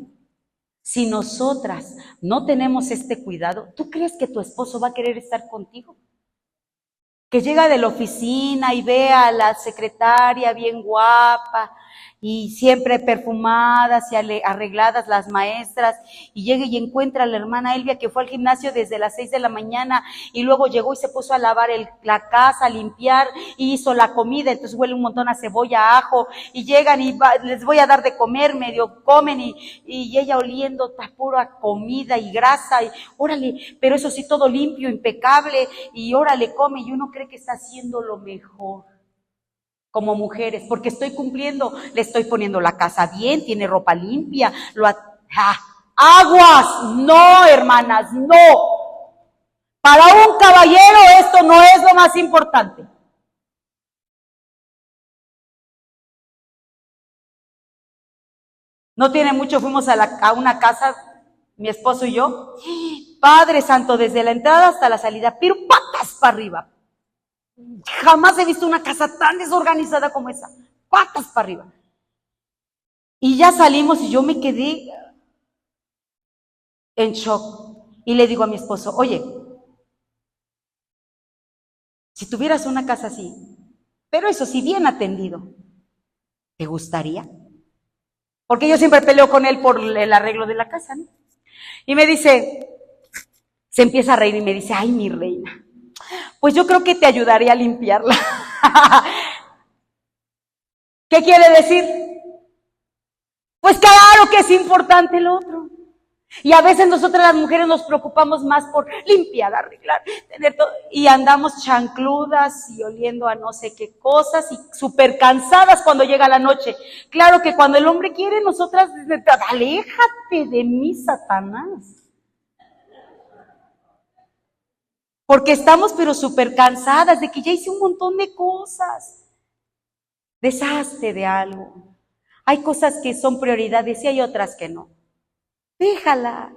Si nosotras no tenemos este cuidado, ¿tú crees que tu esposo va a querer estar contigo? Que llega de la oficina y ve a la secretaria bien guapa y siempre perfumadas y arregladas las maestras, y llega y encuentra a la hermana Elvia que fue al gimnasio desde las 6 de la mañana y luego llegó y se puso a lavar la casa, a limpiar, y hizo la comida, entonces huele un montón a cebolla, a ajo, y llegan y les voy a dar de comer, medio comen, y ella oliendo pura comida y grasa, y órale, pero eso sí, todo limpio, impecable, y órale, come, y uno cree que está haciendo lo mejor. Como mujeres, porque estoy cumpliendo, le estoy poniendo la casa bien, tiene ropa limpia, aguas, no, hermanas, no. Para un caballero esto no es lo más importante. No tiene mucho, fuimos a una casa, mi esposo y yo, Padre Santo, desde la entrada hasta la salida, pero patas para arriba. Jamás he visto una casa tan desorganizada como esa, patas para arriba. Y ya salimos y yo me quedé en shock. Y le digo a mi esposo, oye, si tuvieras una casa así, pero eso sí, bien atendido, ¿te gustaría? Porque yo siempre peleo con él por el arreglo de la casa, ¿no? Y me dice, se empieza a reír y me dice, ay, mi reina, pues yo creo que te ayudaría a limpiarla. ¿Qué quiere decir? Pues claro que es importante el otro. Y a veces nosotras las mujeres nos preocupamos más por limpiar, arreglar, tener todo, y andamos chancludas y oliendo a no sé qué cosas y súper cansadas cuando llega la noche. Claro que cuando el hombre quiere, nosotras, aléjate de mí, Satanás. Porque estamos pero súper cansadas de que ya hice un montón de cosas. Deshazte de algo. Hay cosas que son prioridades y hay otras que no. Déjalas.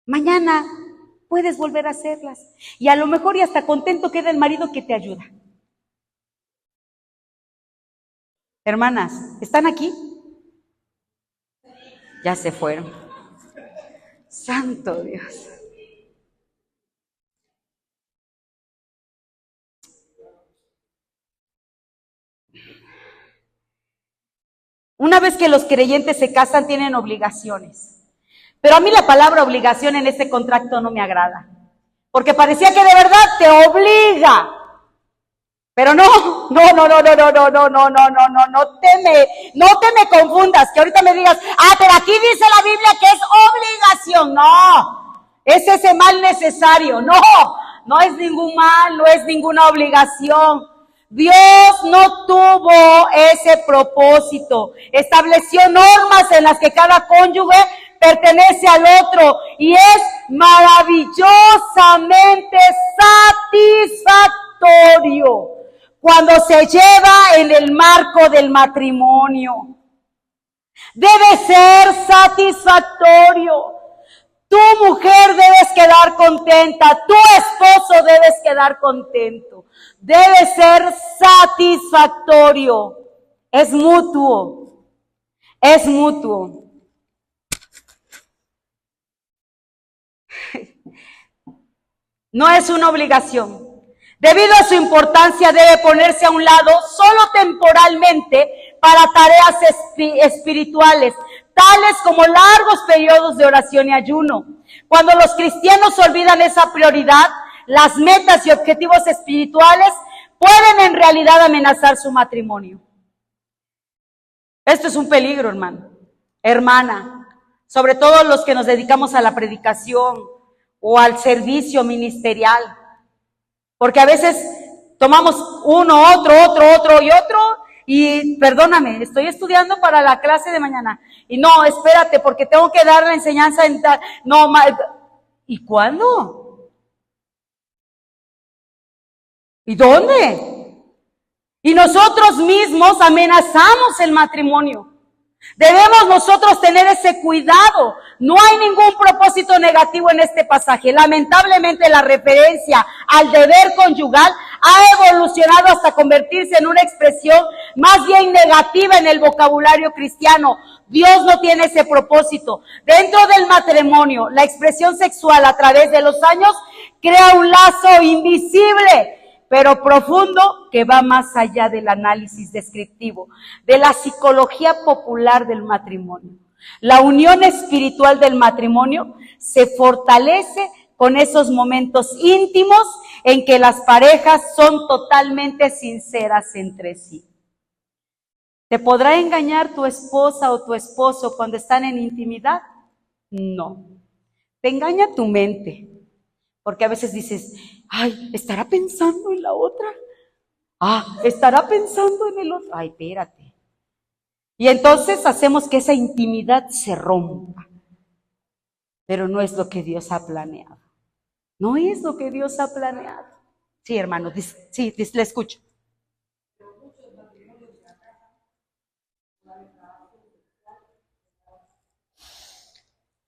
Mañana puedes volver a hacerlas. Y a lo mejor y hasta contento queda el marido que te ayuda. Hermanas, ¿están aquí? Ya se fueron. Santo Dios. Una vez que los creyentes se casan, tienen obligaciones. Pero a mí la palabra obligación en este contrato no me agrada. Porque parecía que de verdad te obliga. Pero no te me confundas, que ahorita me digas, pero aquí dice la Biblia que es obligación. No, es ese mal necesario. No es ningún mal, no es ninguna obligación. Dios no tuvo ese propósito. Estableció normas en las que cada cónyuge pertenece al otro y es maravillosamente satisfactorio cuando se lleva en el marco del matrimonio. Debe ser satisfactorio. Tu mujer debes quedar contenta, tu esposo debes quedar contento. Debe ser satisfactorio. Es mutuo. Es mutuo. No es una obligación. Debido a su importancia, debe ponerse a un lado solo temporalmente para tareas espirituales, tales como largos periodos de oración y ayuno. Cuando los cristianos olvidan esa prioridad, las metas y objetivos espirituales pueden en realidad amenazar su matrimonio. Esto es un peligro, hermano, hermana, sobre todo los que nos dedicamos a la predicación o al servicio ministerial. Porque a veces tomamos uno, otro y perdóname, estoy estudiando para la clase de mañana. Y no, espérate, porque tengo que dar la enseñanza en tal, no, ¿Y cuándo? ¿Y dónde? Y nosotros mismos amenazamos el matrimonio. Debemos nosotros tener ese cuidado. No hay ningún propósito negativo en este pasaje. Lamentablemente la referencia al deber conyugal ha evolucionado hasta convertirse en una expresión más bien negativa en el vocabulario cristiano. Dios no tiene ese propósito. Dentro del matrimonio, la expresión sexual a través de los años crea un lazo invisible, pero profundo, que va más allá del análisis descriptivo, de la psicología popular del matrimonio. La unión espiritual del matrimonio se fortalece con esos momentos íntimos en que las parejas son totalmente sinceras entre sí. ¿Te podrá engañar tu esposa o tu esposo cuando están en intimidad? No. Te engaña tu mente. Porque a veces dices, ay, ¿estará pensando en la otra? Ah, ¿estará pensando en el otro? Ay, espérate. Y entonces hacemos que esa intimidad se rompa. Pero no es lo que Dios ha planeado. No es lo que Dios ha planeado. Sí, hermano, sí, le escucho.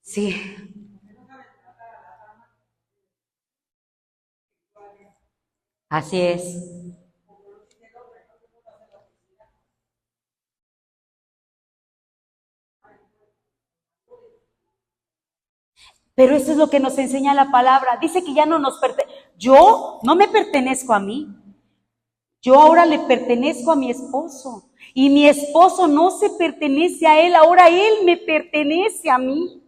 Sí. Así es. Pero eso es lo que nos enseña la palabra. Dice que ya no nos pertenece. Yo no me pertenezco a mí. Yo ahora le pertenezco a mi esposo. Y mi esposo no se pertenece a él. Ahora él me pertenece a mí.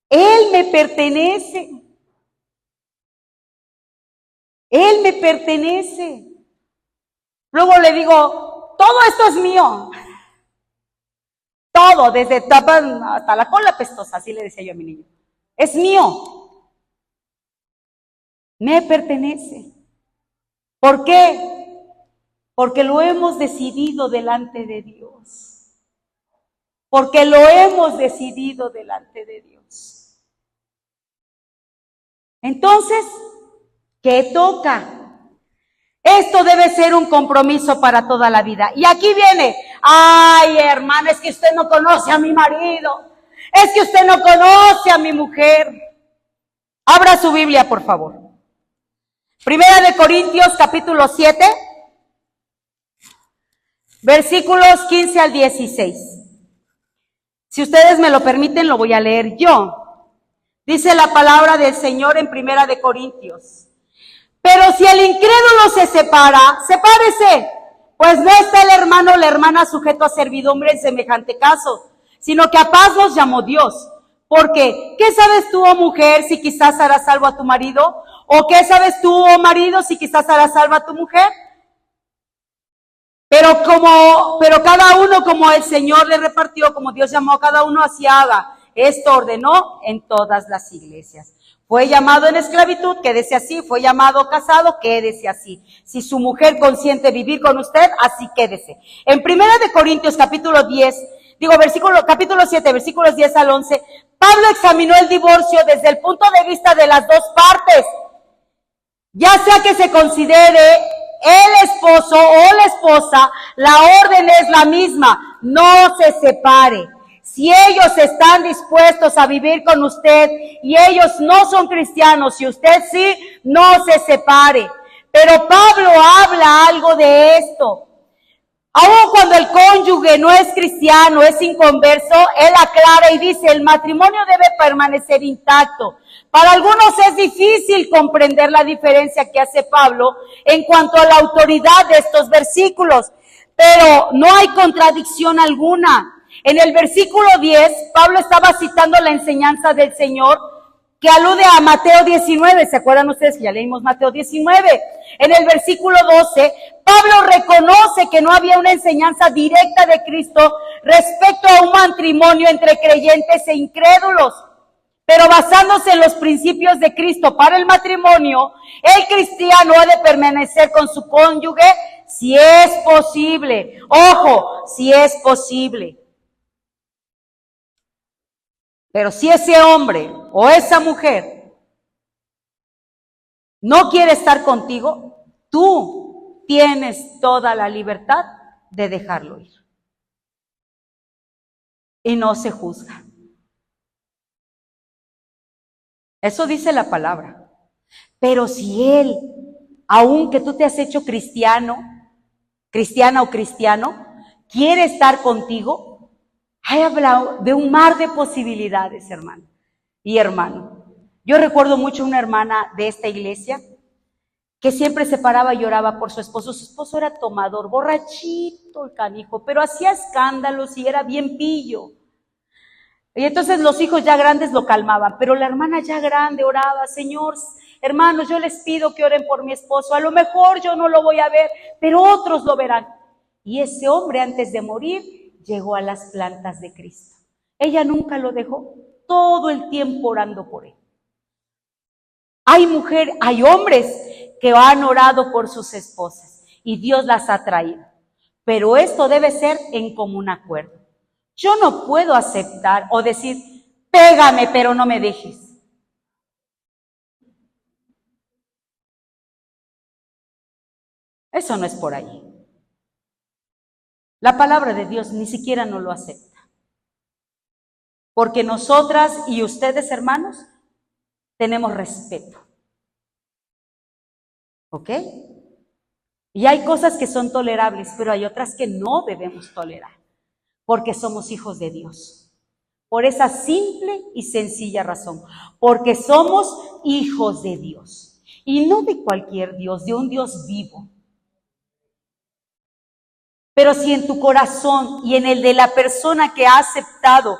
Él me pertenece. Él me pertenece. Luego le digo, todo esto es mío. Todo, desde tapa hasta la cola pestosa, así le decía yo a mi niño. Es mío. Me pertenece. ¿Por qué? Porque lo hemos decidido delante de Dios. Porque lo hemos decidido delante de Dios. Entonces, ¿qué toca? Esto debe ser un compromiso para toda la vida. Y aquí viene, ay, hermana, es que usted no conoce a mi marido. Es que usted no conoce a mi mujer. Abra su Biblia, por favor. Primera de Corintios, capítulo 7, versículos 15 al 16. Si ustedes me lo permiten, lo voy a leer yo. Dice la palabra del Señor en Primera de Corintios. Pero si el incrédulo se separa, sepárese, pues no está el hermano o la hermana sujeto a servidumbre en semejante caso, sino que a paz los llamó Dios. Porque, ¿qué sabes tú, oh mujer, si quizás harás salvo a tu marido? ¿O qué sabes tú, oh marido, si quizás harás salvo a tu mujer? Pero cada uno como el Señor le repartió, como Dios llamó a cada uno, así haga. Esto ordenó en todas las iglesias. Fue llamado en esclavitud, quédese así. Fue llamado casado, quédese así. Si su mujer consiente vivir con usted, así quédese. En Primera de Corintios, capítulo 7, versículos 10 al 11, Pablo examinó el divorcio desde el punto de vista de las dos partes. Ya sea que se considere el esposo o la esposa, la orden es la misma, no se separe. Si ellos están dispuestos a vivir con usted y ellos no son cristianos y usted sí, no se separe. Pero Pablo habla algo de esto. Aun cuando el cónyuge no es cristiano, es inconverso, él aclara y dice, el matrimonio debe permanecer intacto. Para algunos es difícil comprender la diferencia que hace Pablo en cuanto a la autoridad de estos versículos, pero no hay contradicción alguna. En el versículo 10, Pablo estaba citando la enseñanza del Señor que alude a Mateo 19. ¿Se acuerdan ustedes que ya leímos Mateo 19? En el versículo 12, Pablo reconoce que no había una enseñanza directa de Cristo respecto a un matrimonio entre creyentes e incrédulos. Pero basándose en los principios de Cristo para el matrimonio, el cristiano ha de permanecer con su cónyuge si es posible. Ojo, si es posible. Pero si ese hombre o esa mujer no quiere estar contigo, tú tienes toda la libertad de dejarlo ir. Y no se juzga. Eso dice la palabra. Pero si él, aunque tú te has hecho cristiano, cristiana o cristiano, quiere estar contigo, hay hablado de un mar de posibilidades, hermano y hermano. Yo recuerdo mucho una hermana de esta iglesia que siempre se paraba y lloraba por su esposo. Su esposo era tomador, borrachito el canijo, pero hacía escándalos y era bien pillo. Y entonces los hijos ya grandes lo calmaban, pero la hermana ya grande oraba: Señor, hermanos, yo les pido que oren por mi esposo. A lo mejor yo no lo voy a ver, pero otros lo verán. Y ese hombre, antes de morir, llegó a las plantas de Cristo. Ella nunca lo dejó, todo el tiempo orando por él. Hay hombres que han orado por sus esposas y Dios las ha traído. Pero esto debe ser en común acuerdo. Yo no puedo aceptar o decir: pégame, pero no me dejes. Eso no es por ahí. La palabra de Dios ni siquiera nos lo acepta. Porque nosotras y ustedes, hermanos, tenemos respeto. ¿Ok? Y hay cosas que son tolerables, pero hay otras que no debemos tolerar, porque somos hijos de Dios. Por esa simple y sencilla razón, porque somos hijos de Dios. Y no de cualquier Dios, de un Dios vivo. Pero si en tu corazón y en el de la persona que ha aceptado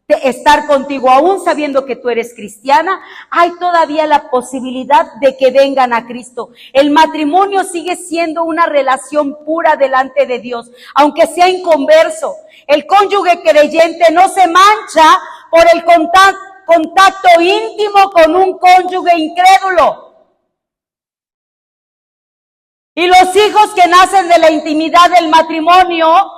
estar contigo, aún sabiendo que tú eres cristiana, hay todavía la posibilidad de que vengan a Cristo. El matrimonio sigue siendo una relación pura delante de Dios, aunque sea inconverso. El cónyuge creyente no se mancha por el contacto íntimo con un cónyuge incrédulo. Y los hijos que nacen de la intimidad del matrimonio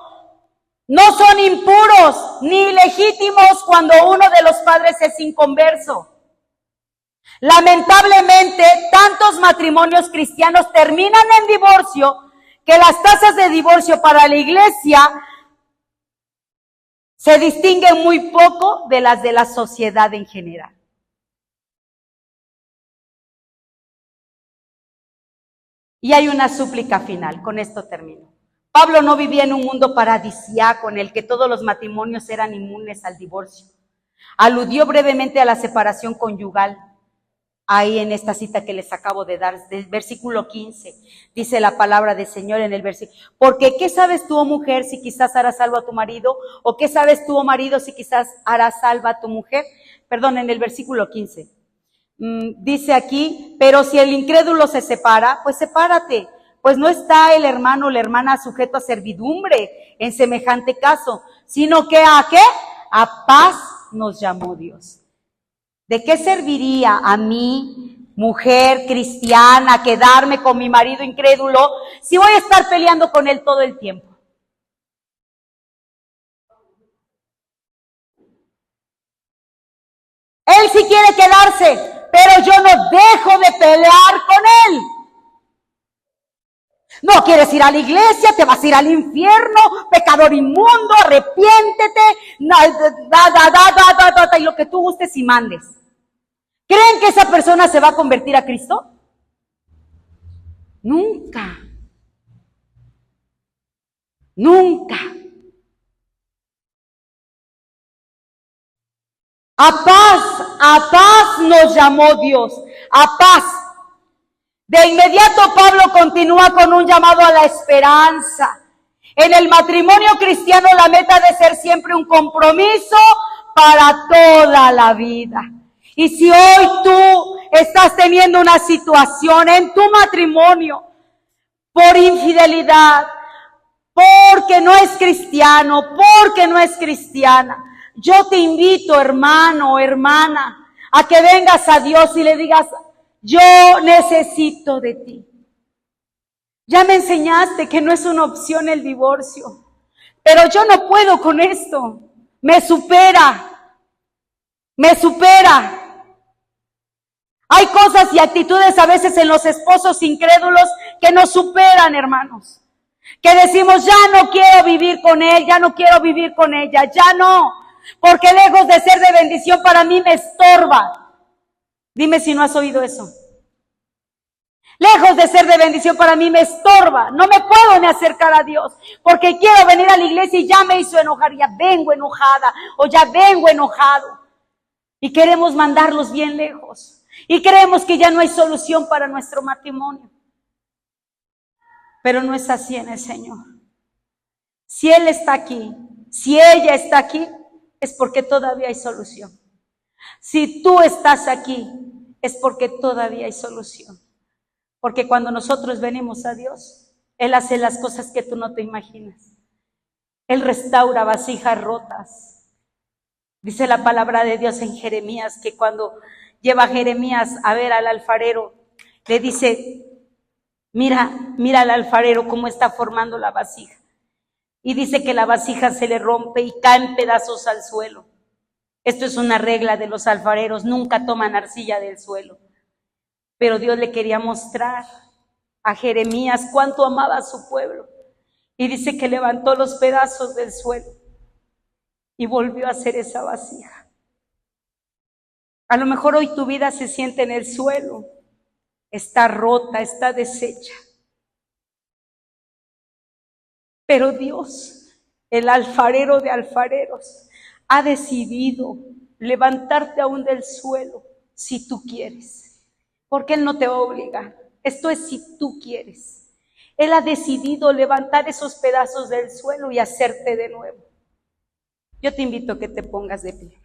no son impuros ni legítimos cuando uno de los padres es inconverso. Lamentablemente, tantos matrimonios cristianos terminan en divorcio que las tasas de divorcio para la iglesia se distinguen muy poco de las de la sociedad en general. Y hay una súplica final, con esto termino. Pablo no vivía en un mundo paradisíaco en el que todos los matrimonios eran inmunes al divorcio. Aludió brevemente a la separación conyugal, ahí en esta cita que les acabo de dar, del versículo 15, dice la palabra del Señor en el versículo: porque ¿qué sabes tú, oh mujer, si quizás harás salvo a tu marido? ¿O qué sabes tú, oh marido, si quizás harás salva a tu mujer? Perdón, en el versículo 15. Dice aquí: pero si el incrédulo se separa, pues sepárate, pues no está el hermano o la hermana sujeto a servidumbre en semejante caso, sino que ¿a qué? A paz nos llamó Dios. ¿De qué serviría a mí, mujer cristiana, quedarme con mi marido incrédulo si voy a estar peleando con él todo el tiempo? Él sí quiere quedarse, pero yo no dejo de pelear con él. No quieres ir a la iglesia, te vas a ir al infierno, pecador inmundo, arrepiéntete, y lo que tú gustes y mandes. ¿Creen que esa persona se va a convertir a Cristo? Nunca. Nunca. A paz nos llamó Dios, a paz. De inmediato Pablo continúa con un llamado a la esperanza. En el matrimonio cristiano la meta debe ser siempre un compromiso para toda la vida. Y si hoy tú estás teniendo una situación en tu matrimonio por infidelidad, porque no es cristiano, porque no es cristiana, yo te invito, hermano o hermana, a que vengas a Dios y le digas: yo necesito de ti. Ya me enseñaste que no es una opción el divorcio, pero yo no puedo con esto. Me supera. Hay cosas y actitudes a veces en los esposos incrédulos que nos superan, hermanos. Que decimos, ya no quiero vivir con él, ya no quiero vivir con ella, ya no. Porque lejos de ser de bendición para mí me estorba. Dime si no has oído eso. Lejos de ser de bendición para mí me estorba. No me puedo ni acercar a Dios. Porque quiero venir a la iglesia y ya me hizo enojar, ya vengo enojada o ya vengo enojado. Y queremos mandarlos bien lejos. Y creemos que ya no hay solución para nuestro matrimonio. Pero no es así en el Señor. Si Él está aquí, si ella está aquí, es porque todavía hay solución. Si tú estás aquí, es porque todavía hay solución. Porque cuando nosotros venimos a Dios, Él hace las cosas que tú no te imaginas. Él restaura vasijas rotas. Dice la palabra de Dios en Jeremías, que cuando lleva a Jeremías a ver al alfarero, le dice, mira al alfarero cómo está formando la vasija. Y dice que la vasija se le rompe y cae en pedazos al suelo. Esto es una regla de los alfareros, nunca toman arcilla del suelo. Pero Dios le quería mostrar a Jeremías cuánto amaba a su pueblo. Y dice que levantó los pedazos del suelo y volvió a hacer esa vasija. A lo mejor hoy tu vida se siente en el suelo, está rota, está deshecha. Pero Dios, el alfarero de alfareros, ha decidido levantarte aún del suelo si tú quieres. Porque Él no te va a obligar. Esto es si tú quieres. Él ha decidido levantar esos pedazos del suelo y hacerte de nuevo. Yo te invito a que te pongas de pie.